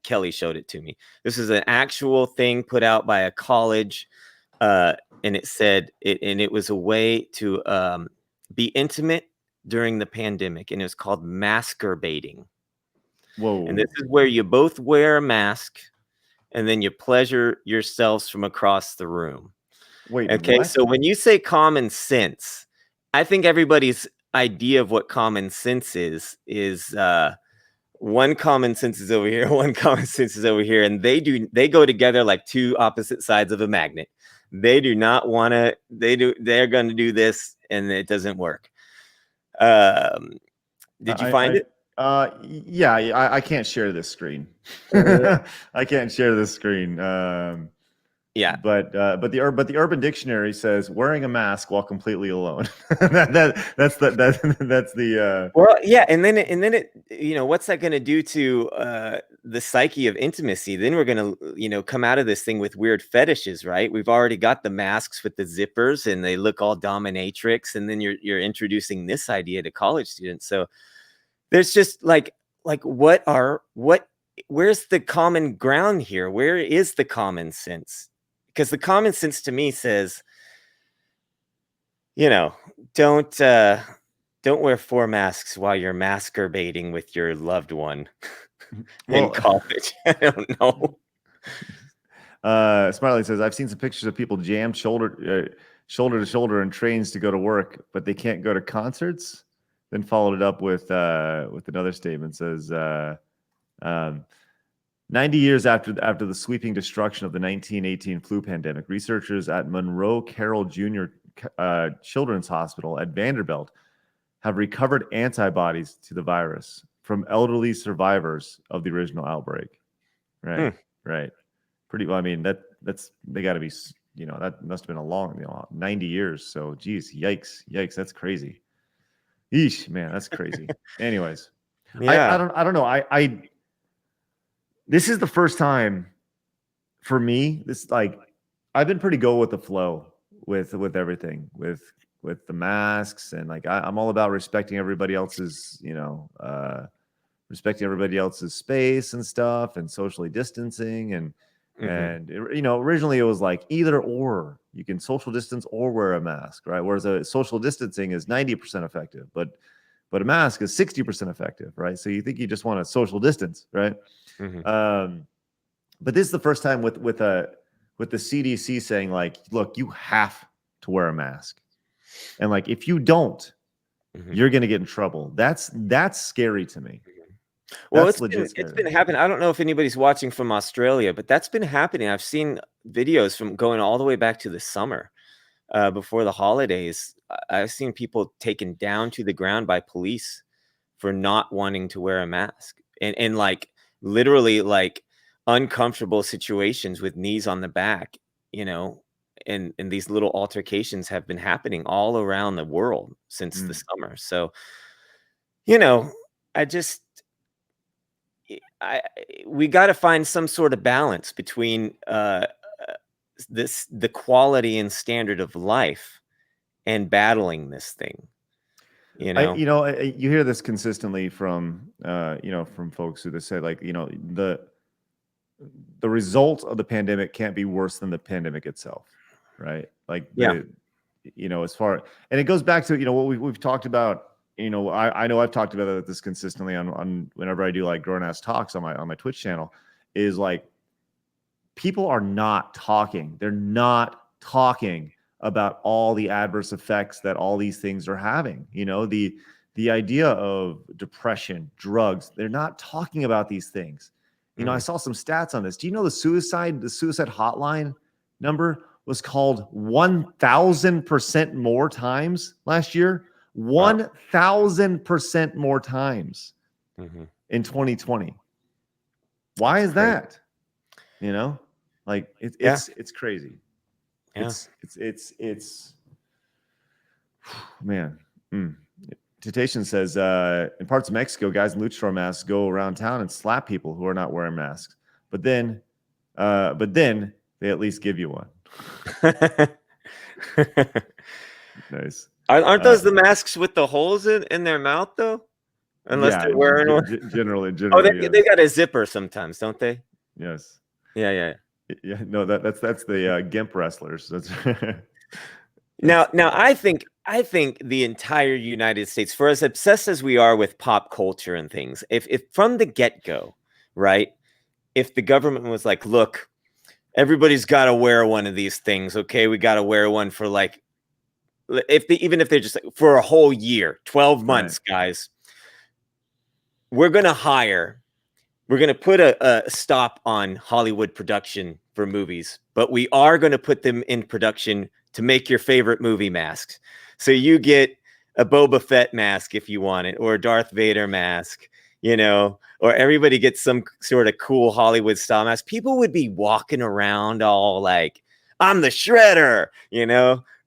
Kelly showed it to me. This is an actual thing put out by a college, uh, and it was a way to be intimate during the pandemic, and it was called masturbating. And this Whoa. is where you both wear a mask, and then you pleasure yourselves from across the room. Wait, Okay, what? so when you say common sense, I think everybody's idea of what common sense is one common sense is over here, one common sense is over here, and they go together like two opposite sides of a magnet. They do not want to. They're going to do this, and it doesn't work. Um, did you find it? Yeah, I can't share this screen. Uh, I can't share this screen. yeah. But the Urban Dictionary says wearing a mask while completely alone. That's the Well, yeah, and then it, what's that going to do to the psyche of intimacy? Then we're going to, come out of this thing with weird fetishes, right? We've already got the masks with the zippers, and they look all dominatrix, and then you're introducing this idea to college students. So there's just like where's the common ground here? Where is the common sense? Because the common sense to me says, you know, don't don't wear 4 masks while you're masturbating with your loved one in well. college. I don't know. Smiley says I've seen some pictures of people jammed shoulder to shoulder in trains to go to work, but they can't go to concerts. Then followed it up with another statement says. Um, 90 years after the sweeping destruction of the 1918 flu pandemic, researchers at Monroe Carroll Jr. Children's Hospital at Vanderbilt have recovered antibodies to the virus from elderly survivors of the original outbreak. Right, right. Pretty well. I mean, that's they got to be. That must have been a long, 90 years. So, geez, yikes, that's crazy. Yeesh, man, that's crazy. Anyways, I Yeah. don't know. This is the first time for me. This like I've been pretty go with the flow with everything with the masks and like I'm all about respecting everybody else's respecting everybody else's space and stuff and socially distancing and And originally it was like either or. You can social distance or wear a mask, right? Whereas a social distancing is 90% effective, but a mask is 60% effective, right? So you think you just want to social distance, right? But this is the first time with the CDC saying like, look, you have to wear a mask, and like if you don't, you're going to get in trouble. That's scary to me. Well, That's it's been happening. I don't know if anybody's watching from Australia, but that's been happening. I've seen videos from going all the way back to the summer, before the holidays. I've seen people taken down to the ground by police for not wanting to wear a mask, and like literally like uncomfortable situations with knees on the back, and these little altercations have been happening all around the world since the summer. So, I just we got to find some sort of balance between the quality and standard of life and battling this thing. You hear this consistently from from folks who say like the result of the pandemic can't be worse than the pandemic itself, right? Like as far, and it goes back to what we've talked about. I know I've talked about this consistently on whenever I do like grown ass talks on my Twitch channel, is like people are not talking. They're not talking about all the adverse effects that all these things are having. The idea of depression, drugs, they're not talking about these things. I saw some stats on this. Do you know the suicide hotline number was called 1,000% more times last year? 1,000% more times in 2020. Why is that? Like it's crazy. Yeah. It's man. Temptation says in parts of Mexico, guys in luchador masks go around town and slap people who are not wearing masks. But then they at least give you one. Nice. Aren't those the masks with the holes in their mouth though? Unless they're wearing one. Generally. Oh, they got a zipper sometimes, don't they? Yes. Yeah. No, that's the GIMP wrestlers. That's now I think the entire United States, for as obsessed as we are with pop culture and things, if from the get-go, right? If the government was like, look, everybody's got to wear one of these things, okay? We got to wear one for like, even if they're just like, for a whole year, 12 months, guys, we're going to put a stop on Hollywood production for movies, but we are going to put them in production to make your favorite movie masks. So you get a Boba Fett mask if you want it, or a Darth Vader mask, or everybody gets some sort of cool Hollywood style mask. People would be walking around all like, I'm the Shredder,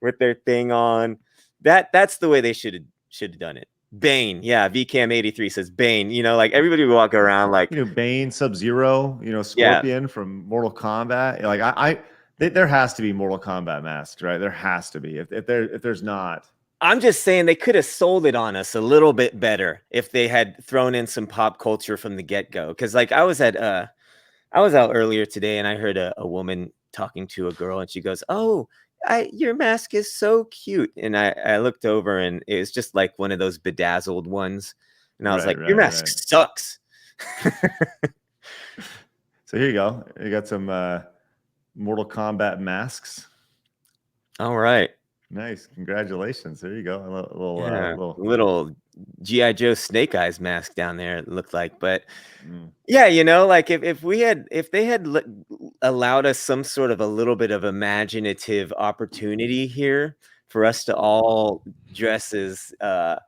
with their thing on. That's the way they should have done it. Bane, yeah, VCam83 says Bane. Like everybody would walk around like Bane, Sub-Zero, Scorpion from Mortal Kombat. Like there has to be Mortal Kombat masks, right? There has to be. If there's not, I'm just saying they could have sold it on us a little bit better if they had thrown in some pop culture from the get-go. Because like I was out earlier today and I heard a woman talking to a girl and she goes, "Oh, your mask is so cute." And I looked over and it was just like one of those bedazzled ones. And I was like, your mask sucks. So here you go. You got some Mortal Kombat masks. All right. Nice. Congratulations. There you go. A little G.I. Joe Snake Eyes mask down there, it looked like. But yeah, like if they had allowed us some sort of a little bit of imaginative opportunity here for us to all dress as, I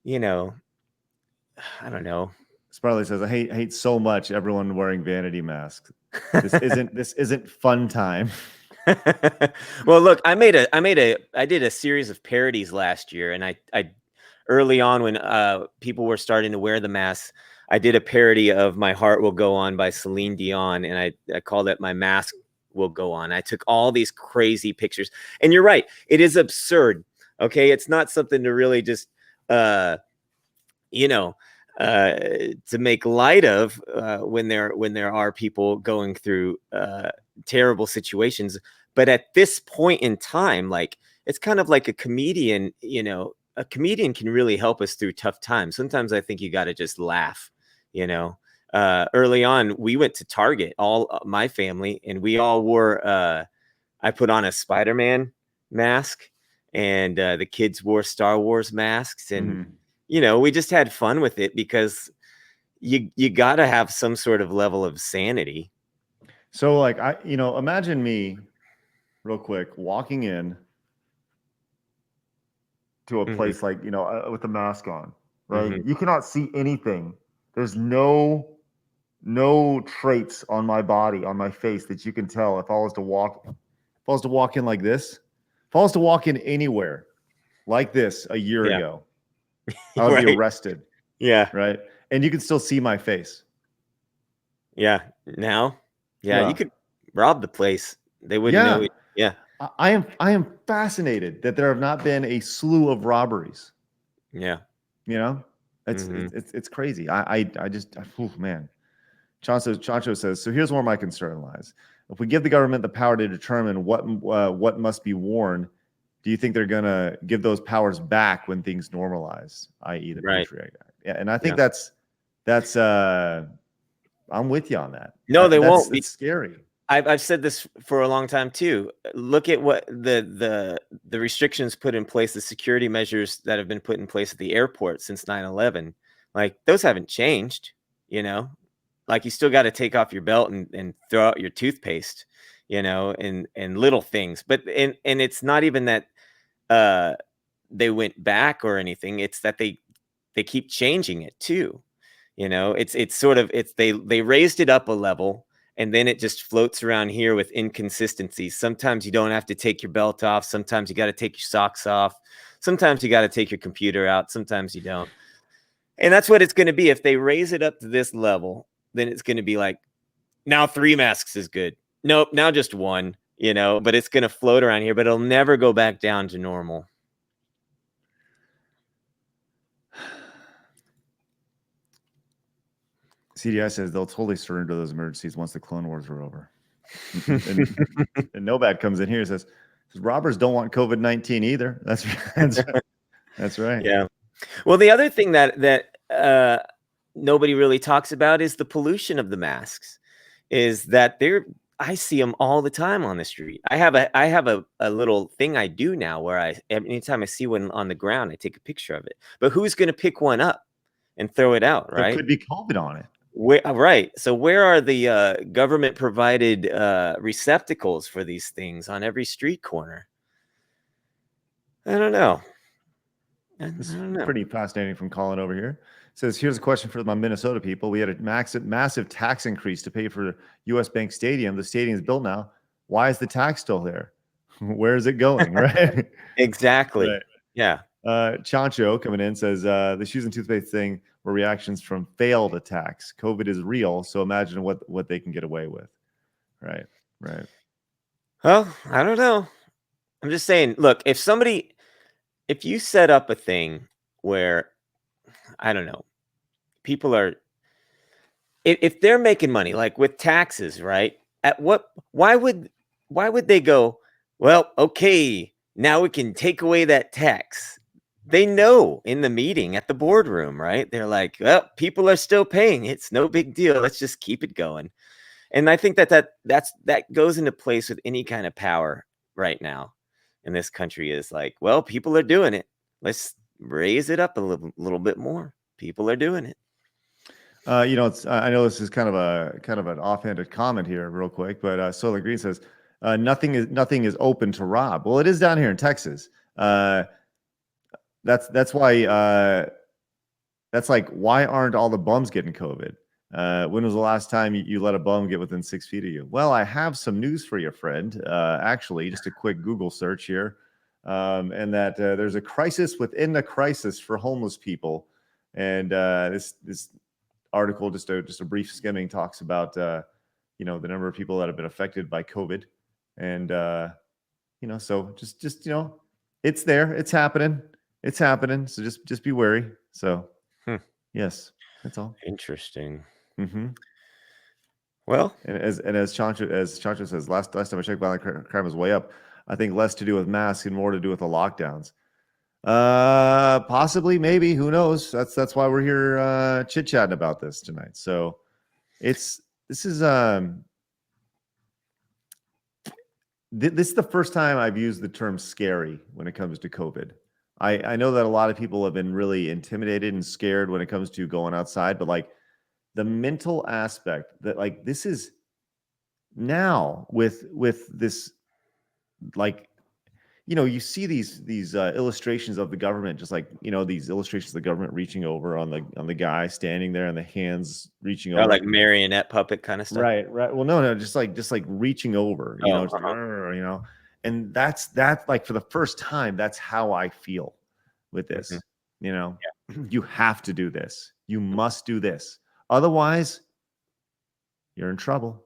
don't know. Sparley says, I hate so much everyone wearing vanity masks. This isn't fun time. Well, look, I did a series of parodies last year, and I early on when people were starting to wear the masks, I did a parody of My Heart Will Go On by Celine Dion, and I called it My Mask Will Go On. I took all these crazy pictures, and you're right, it is absurd. Okay, it's not something to really just to make light of when there are people going through terrible situations. But at this point in time, like, it's kind of like a comedian. A comedian can really help us through tough times. Sometimes I think you got to just laugh. You know, early on, we went to Target, all my family, and we all wore. I put on a Spider-Man mask, and the kids wore Star Wars masks, and we just had fun with it because you got to have some sort of level of sanity. So like imagine me real quick walking in to a place like, with a mask on, right? Mhm. You cannot see anything. There's no traits on my body, on my face that you can tell if I was to walk in like this, if I was to walk in anywhere like this a year Yeah. ago, I would be Right. arrested, Yeah. right? And you can still see my face. Yeah. Now, yeah, you Yeah. could rob the place. They wouldn't know Yeah. it. Yeah. I am fascinated that there have not been a slew of robberies. Yeah. You know, it's Mhm. it's crazy. I just, man. Chancho says, so here's where my concern lies. If we give the government the power to determine what must be worn, do you think they're gonna give those powers back when things normalize, i.e., the Right. Patriot Act? Yeah, and I think Yeah. that's I'm with you on that. No, they won't be. It's scary. I've said this for a long time too. Look at what the restrictions put in place, the security measures that have been put in place at the airport since 9/11. Like, those haven't changed, you know? Like, you still got to take off your belt and throw out your toothpaste, and little things. But and it's not even that uh they went back or anything. It's that they keep changing it too. It's sort of, they raised it up a level, and then it just floats around here with inconsistencies. Sometimes you don't have to take your belt off, sometimes you got to take your socks off, sometimes you got to take your computer out, sometimes you don't. And that's what it's going to be. If they raise it up to this level, then it's going to be like, now 3 masks is good. Nope, now just 1, but it's going to float around here, but it'll never go back down to normal. CDI says they'll totally surrender those emergencies once the Clone Wars are over. And Nomad comes in here and says robbers don't want COVID-19 either. That's right. Yeah. Well, the other thing that nobody really talks about is the pollution of the masks. Is that I see them all the time on the street. I have a little thing I do now where anytime I see one on the ground, I take a picture of it. But who's going to pick one up and throw it out, There right? could be COVID on it. Right. So where are the government provided receptacles for these things on every street corner? I don't know. This is pretty fascinating from Colin over here. It says, here's a question for my Minnesota people. We had a massive tax increase to pay for US Bank Stadium. The stadium is built now. Why is the tax still there? Where is it going? Right. Exactly. Right. Yeah. Chancho coming in says, the shoes and toothpaste thing were reactions from failed attacks. COVID is real. So imagine what they can get away with. Right. Right. Well, I don't know. I'm just saying, look, if you set up a thing where, I don't know, people are, if they're making money, like with taxes, right? Why would they go, well, okay, now we can take away that tax? They know in the meeting at the boardroom, right? They're like, well, people are still paying. It's no big deal. Let's just keep it going. And I think that goes into place with any kind of power right now in this country, is like, well, people are doing it. Let's raise it up a little bit more. People are doing it. It's I know this is kind of an offhanded comment here, real quick, but Solar Green says nothing is open to rob. Well, it is down here in Texas. That's why that's like, why aren't all the bums getting COVID? When was the last time you let a bum get within 6 feet of you? Well, I have some news for you, friend. Actually, just a quick Google search here, and that there's a crisis within the crisis for homeless people, and this article, just a brief skimming, talks about the number of people that have been affected by COVID, and so just it's there, it's happening, so just be wary. So Hmm. Yes, that's all. Interesting. Hmm. Well, And as Chancho says, last time I checked, violent crime was way up. I think less to do with masks and more to do with the lockdowns. Possibly, maybe, who knows? That's why we're here chit chatting about this tonight. So it's this is this is the first time I've used the term scary when it comes to COVID. I know that a lot of people have been really intimidated and scared when it comes to going outside, but like the mental aspect that like this is now with this, like, you see these illustrations of the government, just like, these illustrations of the government reaching over on the guy standing there and the hands reaching over. like marionette puppet kind of stuff. Right. Well, no, just like reaching over, Oh, just like, "Arr," and that's like for the first time, that's how I feel with mhm. this. You know, you have to do this. You must do this. Otherwise, you're in trouble.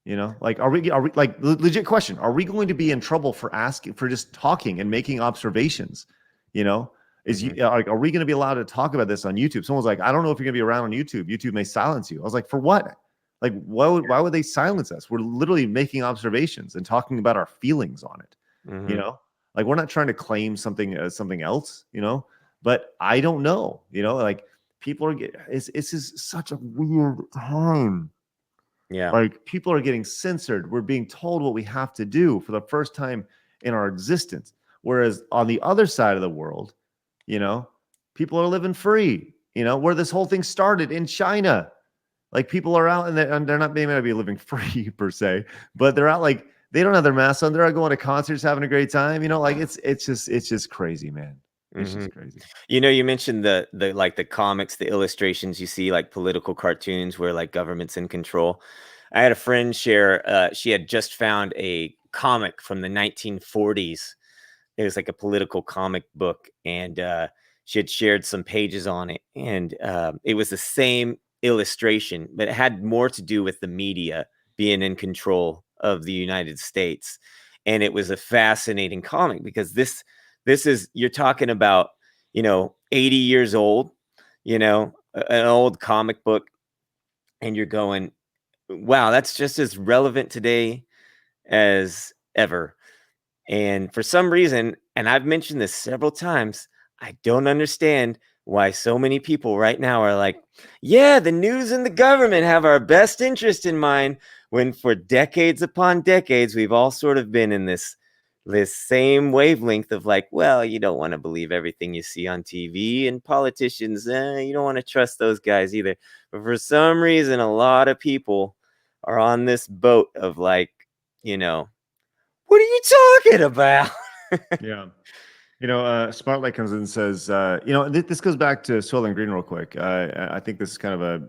Yeah. Like, are we like legit question? Are we going to be in trouble for asking, for just talking and making observations? You know, Mhm. like, are we going to be allowed to talk about this on YouTube? Someone's like, I don't know if you're going to be around on YouTube. YouTube may silence you. I was like, for what? Like, why would they silence us? We're literally making observations and talking about our feelings on it. Mhm. Like, we're not trying to claim something as something else. But I don't know. Like, people are getting. It's just such a weird time. Yeah. Like, people are getting censored. We're being told what we have to do for the first time in our existence. Whereas on the other side of the world, you know, people are living free, where this whole thing started in China. Like, people are out and they're not, they may not be living free per se, but they're out, like, they don't have their masks on. They're out going to concerts, having a great time. Like, it's just crazy, man. It's Mhm. just crazy. You mentioned the like the comics, the illustrations you see, like political cartoons where like government's in control. I had a friend share, she had just found a comic from the 1940s. It was like a political comic book, and she had shared some pages on it, and it was the same illustration, but it had more to do with the media being in control of the United States. And it was a fascinating comic because this is, you're talking about, 80 years old, an old comic book, and you're going, wow, that's just as relevant today as ever. And for some reason, and I've mentioned this several times, I don't understand why so many people right now are like, yeah, the news and the government have our best interest in mind, when for decades upon decades, we've all sort of been in this same wavelength of like, well, you don't want to believe everything you see on TV, and politicians, you don't want to trust those guys either. But for some reason, a lot of people are on this boat of like, you know, what are you talking about? Yeah. Smartlight comes in and says, this goes back to Soylent Green real quick. I think this is kind of a,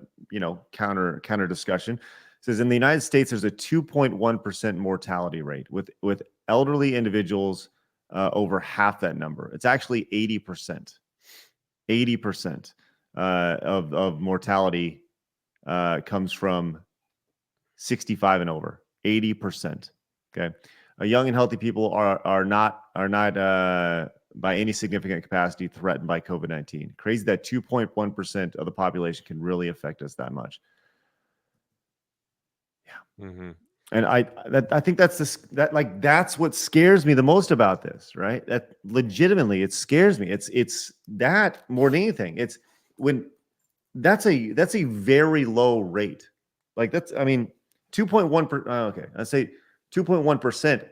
counter discussion. It says in the United States, there's a 2.1% mortality rate with elderly individuals over half that number. It's actually 80%. 80% of mortality comes from 65 and over. 80%. Okay. Young and healthy people are not by any significant capacity threatened by COVID-19. Crazy that 2.1% of the population can really affect us that much. Mhm. And I think that's what scares me the most about this, right? That legitimately it scares me. It's that more than anything. It's when that's a very low rate. Like, that's, I mean, 2.1 okay, I say 2.1%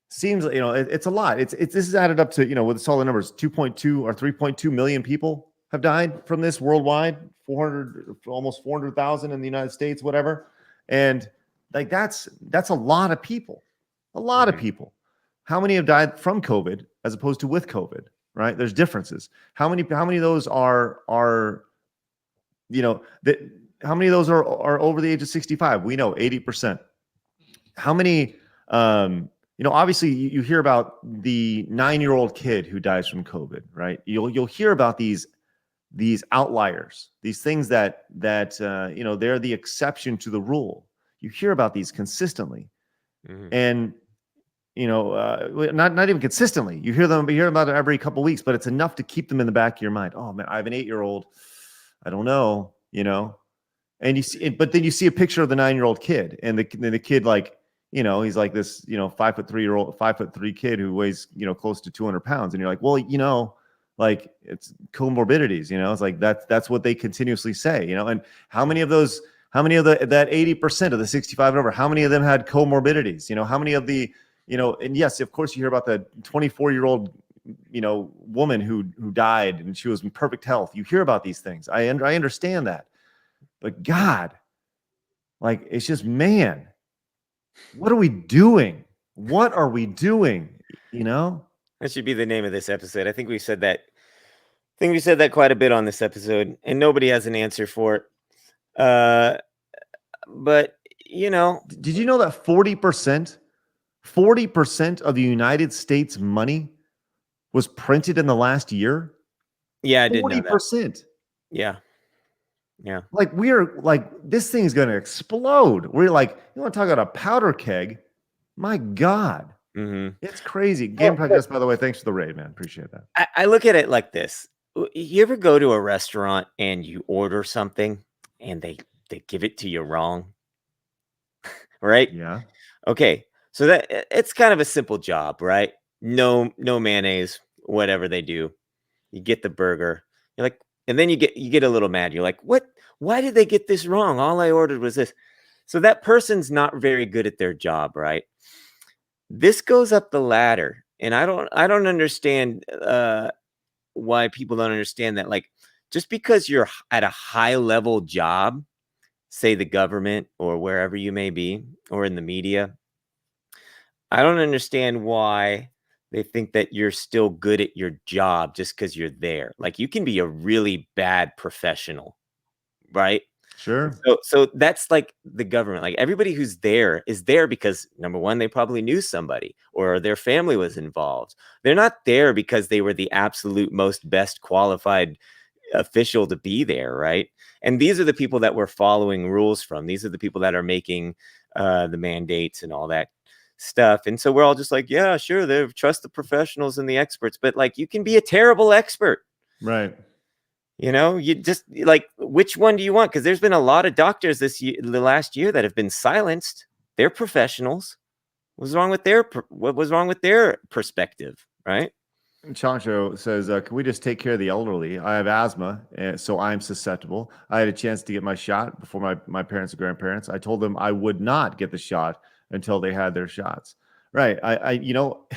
seems, it's a lot. It's this is added up to, with solid numbers, 2.2 or 3.2 million people have died from this worldwide, 400, almost 400,000 in the United States, whatever. And like, that's a lot of people. A lot of Mhm. people. How many have died from COVID as opposed to with COVID, right? There's differences. How many of those are that, how many of those are over the age of 65? We know 80%. How many, obviously you hear about the 9-year-old kid who dies from COVID, right? You'll hear about these outliers, these things that they're the exception to the rule. You hear about these consistently. Mhm. And not even consistently. You hear about it every couple of weeks, but it's enough to keep them in the back of your mind. Oh man, I have an 8-year-old. I don't know, you know. And you see, but then you see a picture of the 9-year-old kid, and the kid, like, you know, he's like this, you know, 5'3" kid who weighs, you know, close to 200 pounds, and you're like, well, you know, like, it's comorbidities, you know, it's like that's what they continuously say, you know. And how many of those, how many of that 80% of the 65 and over, how many of them had comorbidities, you know, how many of the, you know. And yes, of course, you hear about the 24-year-old, you know, woman who died and she was in perfect health. You hear about these things. I understand that. But God, like, it's just, man, what are we doing? What are we doing? You know? That should be the name of this episode. I think we said that. I think we said that quite a bit on this episode, and nobody has an answer for it. But you know, Did you know that 40% of the United States money was printed in the last year? yeah, I did know that. 40%. Yeah, yeah. Like, we're like, this thing's gonna explode. We're like, you want to talk about a powder keg? My God. Mm-hmm. It's crazy. Well, Game Practice, by the way, thanks for the raid, man. Appreciate that. I look at it like this. You ever go to a restaurant and you order something and they give it to you wrong, right? Yeah. Okay, so that it's kind of a simple job, right? No mayonnaise, whatever they do. You get the burger. You're like, and then you get a little mad. You're like, what? Why did they get this wrong? All I ordered was this. So that person's not very good at their job, right? This goes up the ladder, and I don't understand why people don't understand that. Like, just because you're at a high level job, say the government or wherever you may be, or in the media, I don't understand why they think that you're still good at your job just because you're there. Like, you can be a really bad professional, right? Sure. So that's like the government. Like, everybody who's there is there because, number one, they probably knew somebody or their family was involved. They're not there because they were the absolute most best qualified official to be there, right? And these are the people that we're following rules from. These are the people that are making the mandates and all that stuff. And so we're all just like, yeah, sure, they trust the professionals and the experts, but like, you can be a terrible expert. Right. You know, you just like, which one do you want? Because there's been a lot of doctors this year, the last year, that have been silenced. They're professionals. What was wrong with their perspective, right? Chancho says, can we just take care of the elderly? I have asthma, so I'm susceptible. I had a chance to get my shot before my parents and grandparents. I told them I would not get the shot until they had their shots. Right. You know,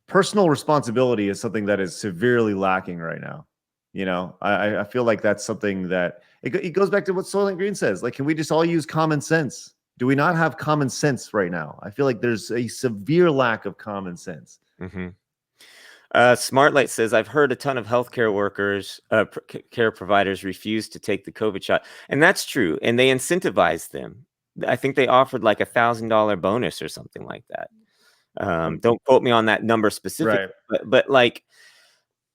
personal responsibility is something that is severely lacking right now. You know, I feel like that's something that it goes back to what Soylent Green says. Like, can we just all use common sense? Do we not have common sense right now? I feel like there's a severe lack of common sense. Mm-hmm. Smartlight says, I've heard a ton of healthcare workers, care providers refuse to take the COVID shot. And that's true. And they incentivize them. I think they offered like $1,000 bonus or something like that. Don't quote me on that number specifically, Right. but like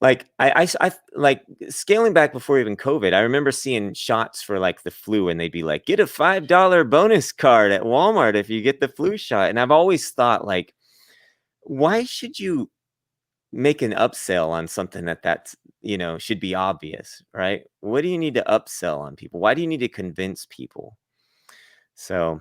I like, scaling back before even COVID, I remember seeing shots for like the flu, and they'd be like, get a $5 bonus card at Walmart if you get the flu shot. And I've always thought, like, why should you make an upsell on something that's, you know, should be obvious, right? What do you need to upsell on people? Why do you need to convince people? So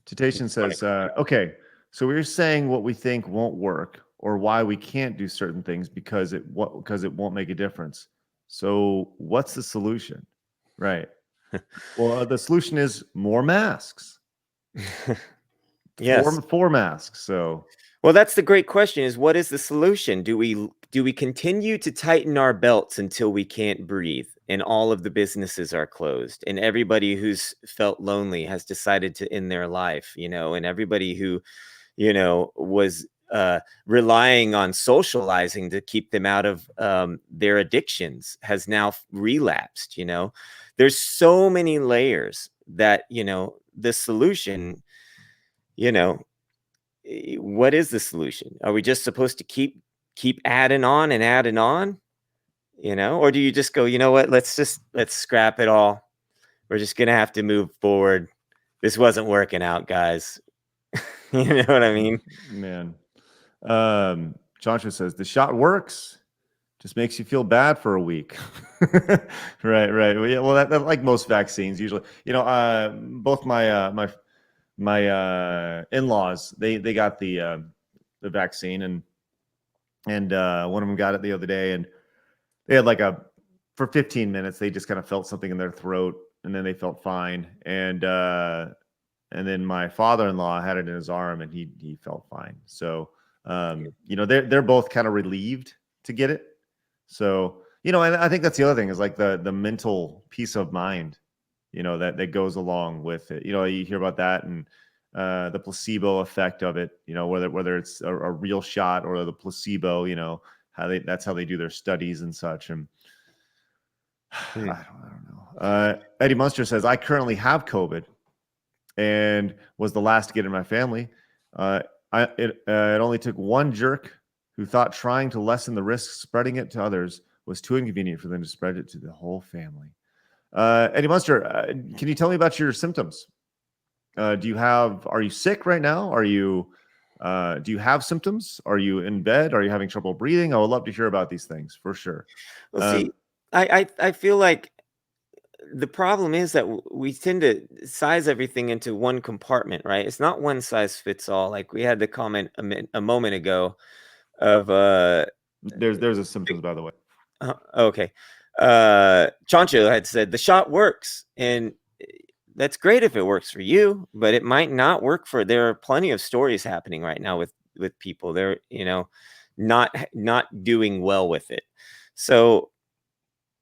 Tatation says, okay, so we're saying what we think won't work or why we can't do certain things because it won't make a difference. So what's the solution? Right. Well, the solution is more masks. yes. Four masks. So, Well, that's the great question, is what is the solution? Do we continue to tighten our belts until we can't breathe and all of the businesses are closed and everybody who's felt lonely has decided to end their life, you know, and everybody who, you know, was relying on socializing to keep them out of their addictions has now relapsed, you know? There's so many layers that, you know, the solution, you know, what is the solution? Are we just supposed to keep adding on and adding on, you know? Or do you just go, you know what, let's scrap it all. We're just gonna have to move forward. This wasn't working out, guys. You know what I mean? man. Joshua says the shot works. just makes you feel bad for a week. Right, right. Well, yeah, well, that like most vaccines usually, both my in-laws, they got the vaccine, and one of them got it the other day, and they had for 15 minutes, they just kind of felt something in their throat, and then they felt fine. And then my father-in-law had it in his arm, and he felt fine. So, they're both kind of relieved to get it. So, and I think that's the other thing is like the mental peace of mind, that goes along with it. You hear about that, and the placebo effect of it, whether it's a real shot or the placebo, that's how they do their studies and such. And I don't know. Eddie Munster says, I currently have COVID and was the last to get in my family. It only took one jerk who thought trying to lessen the risk spreading it to others was too inconvenient for them to spread it to the whole family. Eddie Munster, can you tell me about your symptoms? Are you sick right now? Do you have symptoms? Are you in bed? Are you having trouble breathing? I would love to hear about these things for sure. Well, see, I feel like the problem is that we tend to size everything into one compartment, right? It's not one size fits all. Like we had the comment a moment ago of there's a symptoms, by the way. Okay. Chancho had said the shot works, and that's great if it works for you, but it might not work there are plenty of stories happening right now with people. They're, not doing well with it. So,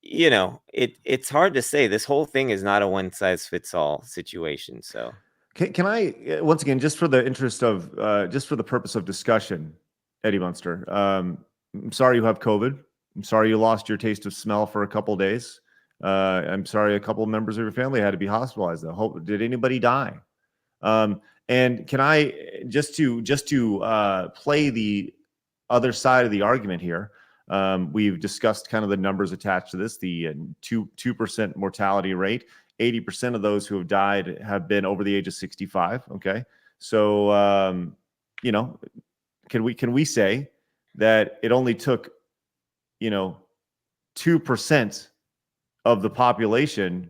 it's hard to say. This whole thing is not a one size fits all situation. So can I once again, just for the interest of just for the purpose of discussion, Eddie Munster, I'm sorry you have COVID. I'm sorry you lost your taste of smell for a couple days. I'm sorry a couple of members of your family had to be hospitalized. Did anybody die? And can I just to play the other side of the argument here? We've discussed kind of the numbers attached to this, the 2% mortality rate. 80% of those who have died have been over the age of 65. Okay. So, can we say that it only took, 2% of the population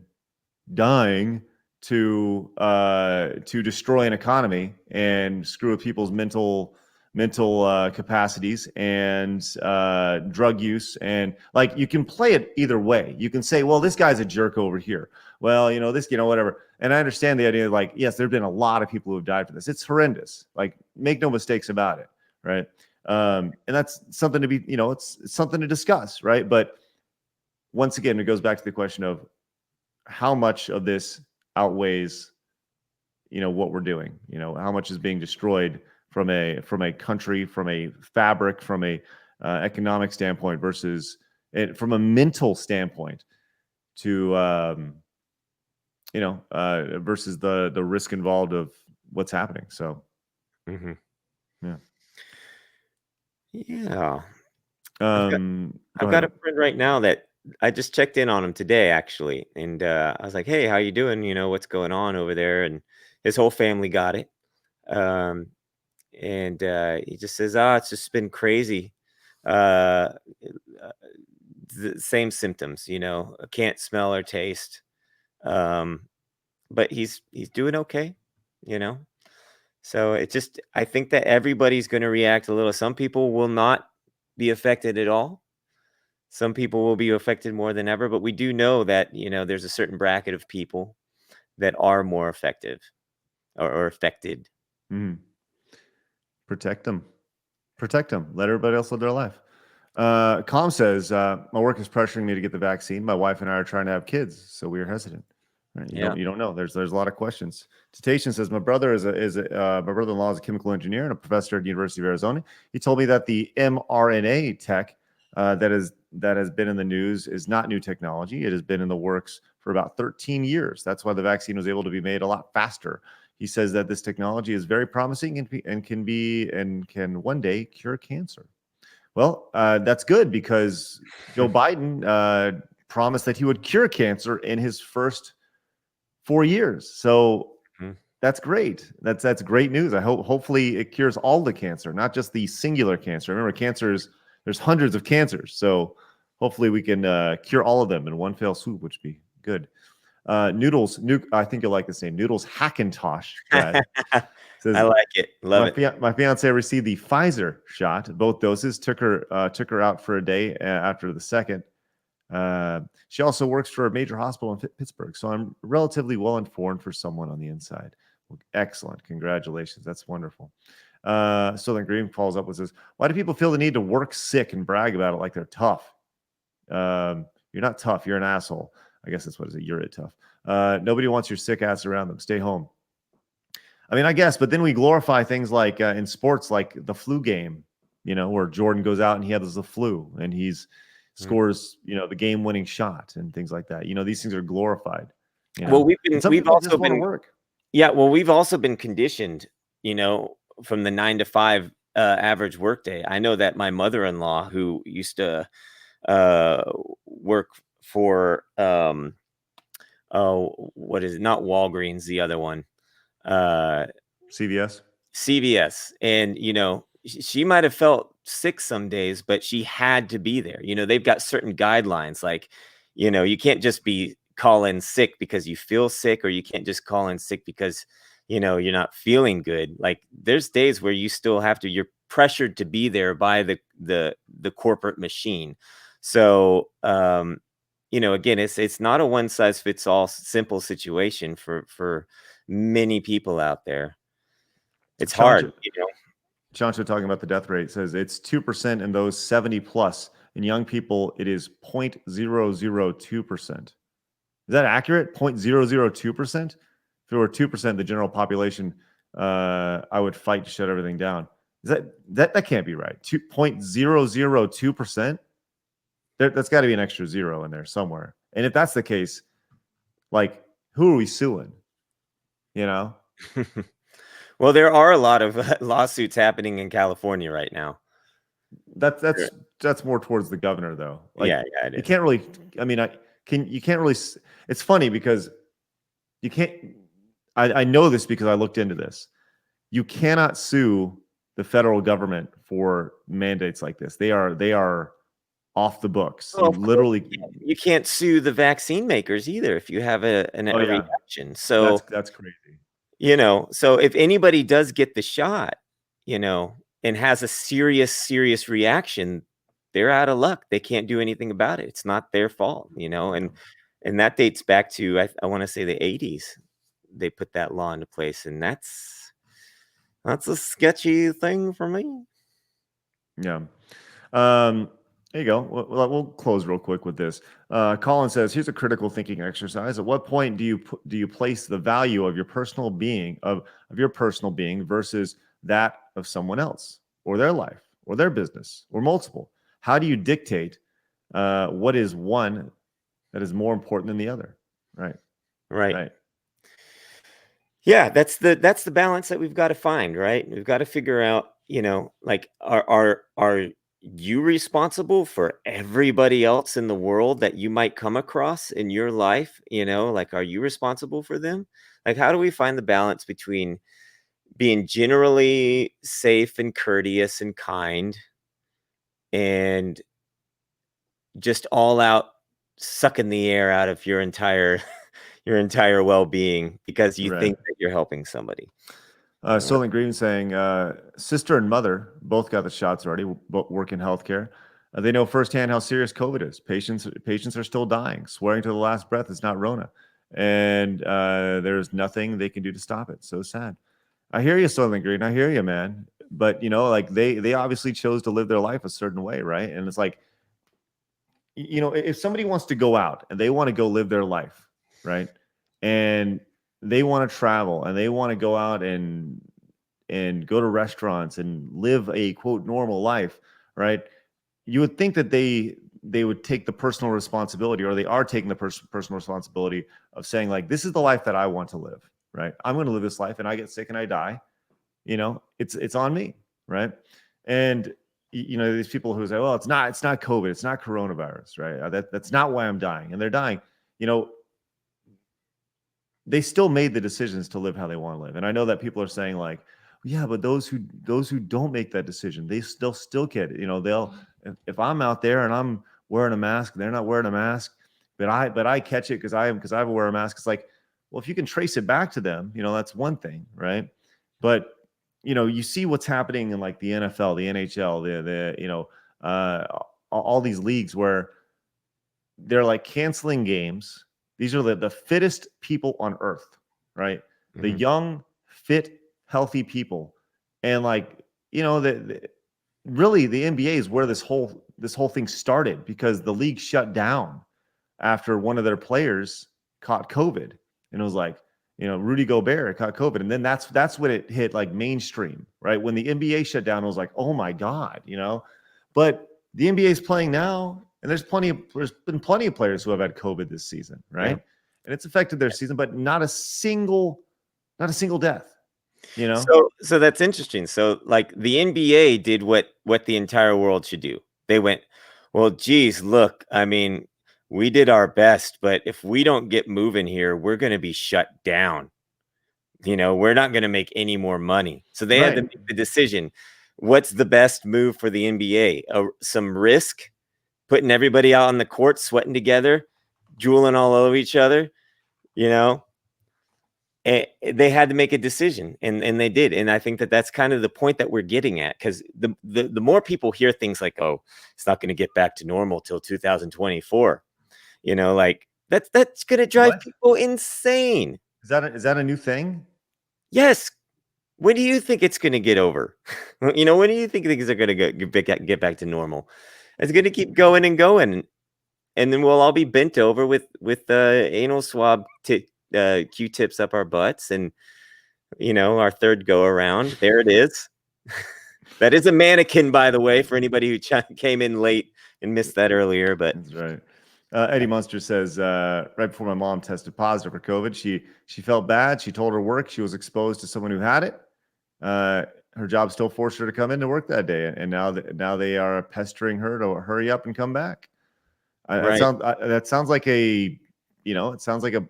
dying to destroy an economy and screw with people's mental capacities and drug use? And like, you can play it either way. You can say, well, this guy's a jerk over here. Well, whatever. And I understand the idea, like, yes, there have been a lot of people who have died for this. It's horrendous. Like, make no mistakes about it, right? And that's something to be, it's something to discuss, right? But once again, it goes back to the question of how much of this outweighs, what we're doing. How much is being destroyed from a country, from a fabric, from a economic standpoint versus from a mental standpoint to versus the risk involved of what's happening. So yeah. I've got a friend right now that I just checked in on him today, actually. And I was like, hey, how you doing? What's going on over there? And his whole family got it. And he just says, it's just been crazy. The same symptoms, can't smell or taste. But he's doing okay, So I think that everybody's going to react a little. Some people will not be affected at all. Some people will be affected more than ever, but we do know that, there's a certain bracket of people that are more effective or affected. Protect them. Let everybody else live their life. Calm says, my work is pressuring me to get the vaccine. My wife and I are trying to have kids, so we are hesitant. Right? You don't know. There's a lot of questions. Tatation says, my brother-in-law is a chemical engineer and a professor at the University of Arizona. He told me that the mRNA tech that has been in the news is not new technology. It has been in the works for about 13 years. That's why the vaccine was able to be made a lot faster. He says that this technology is very promising and can one day cure cancer. Well, that's good because Joe Biden promised that he would cure cancer in his first 4 years. So that's great. That's great news. Hopefully it cures all the cancer, not just the singular cancer. Remember, there's hundreds of cancers. So hopefully we can cure all of them in one fell swoop, which would be good. Noodles, I think you'll like this name. Noodles Hackintosh, Brad. Says, I like it. Love it. My fiance received the Pfizer shot, both doses. Took her out for a day after the second. She also works for a major hospital in Pittsburgh, so I'm relatively well informed for someone on the inside. Well, excellent, congratulations, that's wonderful. Southern Green follows up with this: why do people feel the need to work sick and brag about it like they're tough? You're not tough. You're an asshole. I guess that's what it is. You're tough. Nobody wants your sick ass around them. Stay home. I mean, I guess, but then we glorify things like in sports, like the flu game, where Jordan goes out and he has the flu and he's scores, the game-winning shot and things like that. These things are glorified. Well, we've also been work. Yeah, well, we've also been conditioned, from the 9 to 5 average workday. I know that my mother-in-law, who used to work for what is it? Not Walgreens, the other one. CVS, and she might have felt sick some days, but she had to be there. They've got certain guidelines, like you can't just be call in sick because you feel sick, or you can't just call in sick because you're not feeling good. Like there's days where you still have to, you're pressured to be there by the corporate machine. So again, it's not a one size fits all simple situation for many people out there. It's hard. Chancho talking about the death rate says it's 2% in those 70 plus. In young people, it is 0.002%. Is that accurate? 0.002%? If it were 2%, the general population, I would fight to shut everything down. Is that can't be right? 2.002%? That's got to be an extra zero in there somewhere. And if that's the case, like, who are we suing? Well, there are a lot of lawsuits happening in California right now. That's more towards the governor, though. Like, yeah, it is. You can't really. I mean, you can't really. It's funny because you can't. I know this because I looked into this. You cannot sue the federal government for mandates like this. They are off the books. You can't sue the vaccine makers either if you have a reaction. So that's crazy. So if anybody does get the shot, and has a serious reaction, they're out of luck. They can't do anything about it. It's not their fault, and that dates back to, I want to say the 80s. They put that law into place, and that's a sketchy thing for me. Yeah. There you go. We'll close real quick with this. Colin says, here's a critical thinking exercise. At what point do you place the value of your personal being of your personal being versus that of someone else, or their life, or their business, or multiple? How do you dictate what is one that is more important than the other? Right. Yeah, that's the balance that we've got to find, right? We've got to figure out, like, are you responsible for everybody else in the world that you might come across in your life? Like, are you responsible for them? Like, how do we find the balance between being generally safe and courteous and kind, and just all out sucking the air out of your entire well-being because you think that you're helping somebody? Sterling Green saying, sister and mother both got the shots already, both work in healthcare. They know firsthand how serious COVID is. Patients are still dying. Swearing to the last breath is not Rona. And there's nothing they can do to stop it. So sad. I hear you, Sterling Green. I hear you, man. But, like they obviously chose to live their life a certain way, right? And it's like, if somebody wants to go out and they want to go live their life, right? And they want to travel and they want to go out and go to restaurants and live a quote normal life, right? You would think that they would take the personal responsibility, or they are taking the personal responsibility of saying, like, this is the life that I want to live, right? I'm going to live this life, and I get sick and I die. It's on me, right? And these people who say, well, it's not COVID, it's not coronavirus, right? That's not why I'm dying, and they're dying. They still made the decisions to live how they want to live. And I know that people are saying, like, yeah, but those who don't make that decision, they still get it. They'll, if I'm out there and I'm wearing a mask, they're not wearing a mask, but I catch it because I wear a mask. It's like, well, if you can trace it back to them, that's one thing, right? But you see what's happening in like the NFL, the NHL, all these leagues where they're like canceling games. These are the fittest people on earth, right? The young, fit, healthy people. And like, really the NBA is where this whole thing started, because the league shut down after one of their players caught COVID. And it was like, Rudy Gobert caught COVID. And then that's when it hit like mainstream, right? When the NBA shut down, it was like, oh my God, but the NBA is playing now, and there's been plenty of players who have had COVID this season, right? Yeah. And it's affected their season, but not a single death, So that's interesting. So like the NBA did what the entire world should do. They went, well, geez, look, I mean, we did our best, but if we don't get moving here, we're going to be shut down. We're not going to make any more money. So they had to make the decision. What's the best move for the NBA? Some risk, putting everybody out on the court, sweating together, drooling all over each other, they had to make a decision, and they did. And I think that's kind of the point that we're getting at, because the more people hear things like, oh, it's not going to get back to normal till 2024, like that's going to drive people insane. Is that a new thing? Yes. When do you think it's going to get over? When do you think things are going to get back to normal? It's going to keep going and going, and then we'll all be bent over with anal swab Q-tips up our butts, and our third go around. There it is. That is a mannequin, by the way, for anybody who came in late and missed that earlier. But that's right. Eddie Munster says, right before my mom tested positive for COVID, she felt bad. She told her work she was exposed to someone who had it. Her job still forced her to come into work that day, and now they are pestering her to hurry up and come back. Right. That sounds like it sounds like an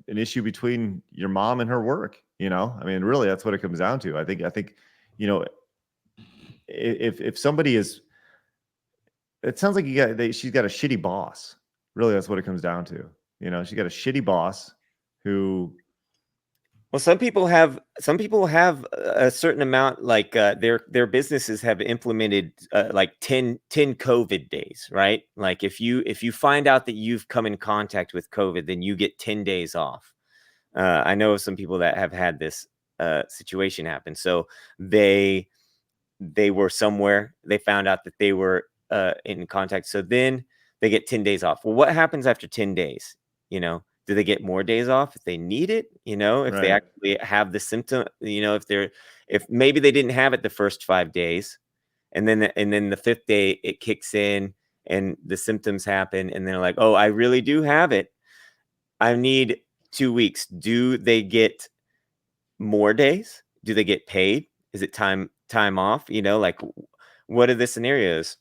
issue between your mom and her work. I mean, really, that's what it comes down to. I think if somebody is, it sounds like she's got a shitty boss. Really, that's what it comes down to. She got a shitty boss who. Well, some people have a certain amount, like their businesses have implemented like 10 COVID days, right? Like if you find out that you've come in contact with COVID, then you get 10 days off. I know of some people that have had this situation happen. So they were somewhere, they found out that they were in contact. So then they get 10 days off. Well, what happens after 10 days? Do they get more days off if they need it? If they actually have the symptom, if maybe they didn't have it the first 5 days, and then the fifth day it kicks in and the symptoms happen, and they're like, oh, I really do have it. I need 2 weeks. Do they get more days? Do they get paid? Is it time off? Like what are the scenarios?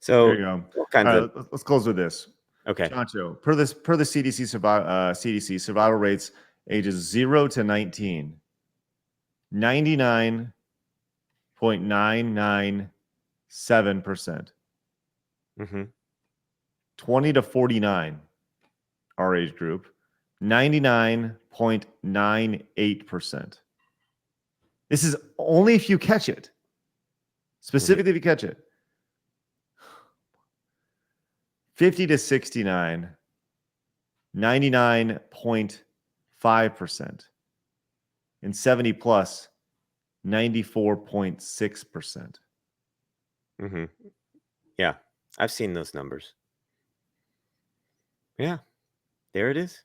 So there you go. Let's close with this. Okay. Chancho, per the CDC survival rates ages 0 to 19, 99.997%. 20 to 49, our age group, 99.98%. This is only if you catch it. Specifically if you catch it. 50 to 69, 99.5%. And 70 plus, 94.6%. Yeah, I've seen those numbers. Yeah, there it is.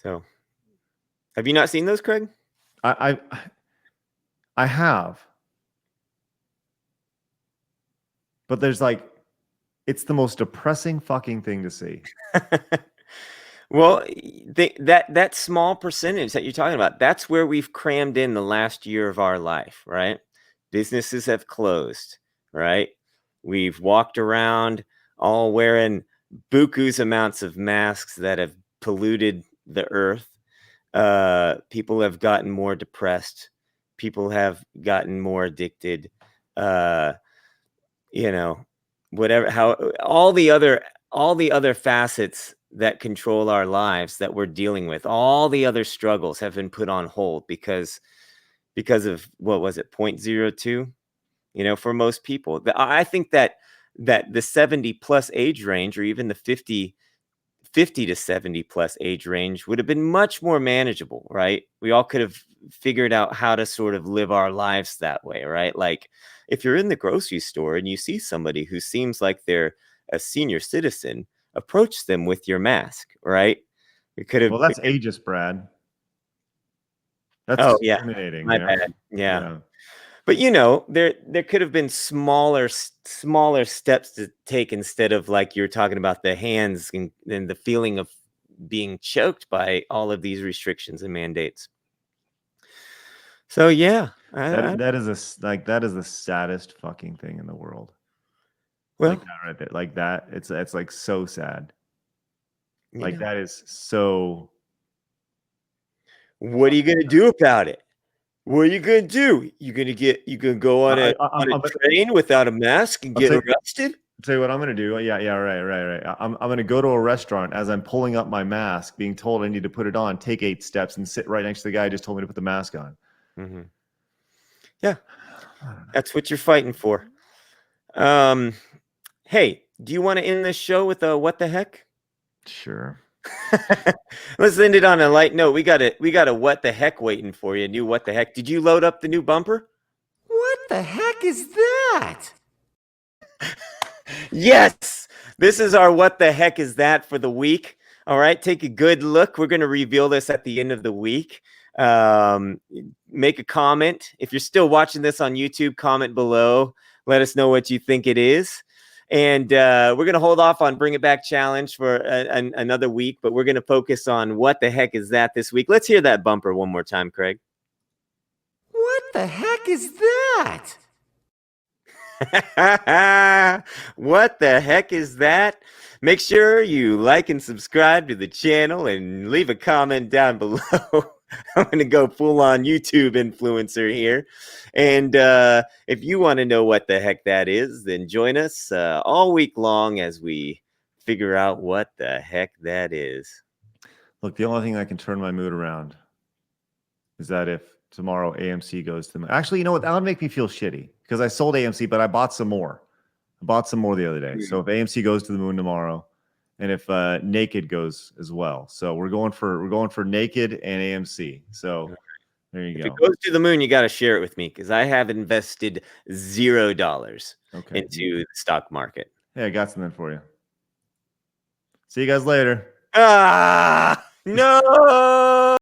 So, have you not seen those, Craig? I have. But there's like, it's the most depressing fucking thing to see. Well, that small percentage that you're talking about, that's where we've crammed in the last year of our life, right? Businesses have closed, right? We've walked around all wearing buku's amounts of masks that have polluted the earth. People have gotten more depressed. People have gotten more addicted. you know, whatever, how all the other facets that control our lives that we're dealing with, all the other struggles have been put on hold because of what was it, 0.02, for most people. I think that the 70 plus age range, or even the 50 to 70 plus age range, would have been much more manageable, right? We all could have figured out how to sort of live our lives that way, right? Like if you're in the grocery store and you see somebody who seems like they're a senior citizen, approach them with your mask, right? We could have. Well, that's ageist, Brad. That's Oh yeah, discriminating. my bad. Yeah. Yeah. But there could have been smaller steps to take, instead of, like you're talking about, the hands and the feeling of being choked by all of these restrictions and mandates. So yeah, That is that is the saddest fucking thing in the world. well, Like that right there. Like that. It's like so sad. Like know, that is so. what are you gonna do about it? What are you gonna do? You gonna go on a I'm train without a mask and I'll get tell arrested? tell you what I'm gonna do. Yeah, yeah, right. I'm gonna go to a restaurant as I'm pulling up my mask, being told I need to put it on, take 8 steps, and sit right next to the guy who just told me to put the mask on. Hmm. Yeah, that's what you're fighting for. Um, hey, do you want to end this show with a what the heck? Sure. Let's end it on a light note. We got a what the heck waiting for you. New what the heck? Did you load up the new bumper? What the heck is that? Yes, this is our what the heck is that for the week. All right, take a good look. We're going to reveal this at the end of the week. Make a comment. If you're still watching this on YouTube, comment below. Let us know what you think it is. And we're going to hold off on Bring It Back Challenge for another week, but we're going to focus on what the heck is that this week. Let's hear that bumper one more time, Craig. What the heck is that? What the heck is that? Make sure you like and subscribe to the channel and leave a comment down below. I'm going to go full on YouTube influencer here. And if you want to know what the heck that is, then join us all week long as we figure out what the heck that is. Look, the only thing that can turn my mood around is that if tomorrow AMC goes to the actually, you know what? That would make me feel shitty because I sold AMC, but I bought some more. I bought some more the other day. So if AMC goes to the moon tomorrow, and if Naked goes as well, so we're going for Naked and AMC. So there you If go. it goes to the moon, you got to share it with me, because I have invested $0 Okay. into the stock market. Hey, I got something for you. See you guys later. Ah, no.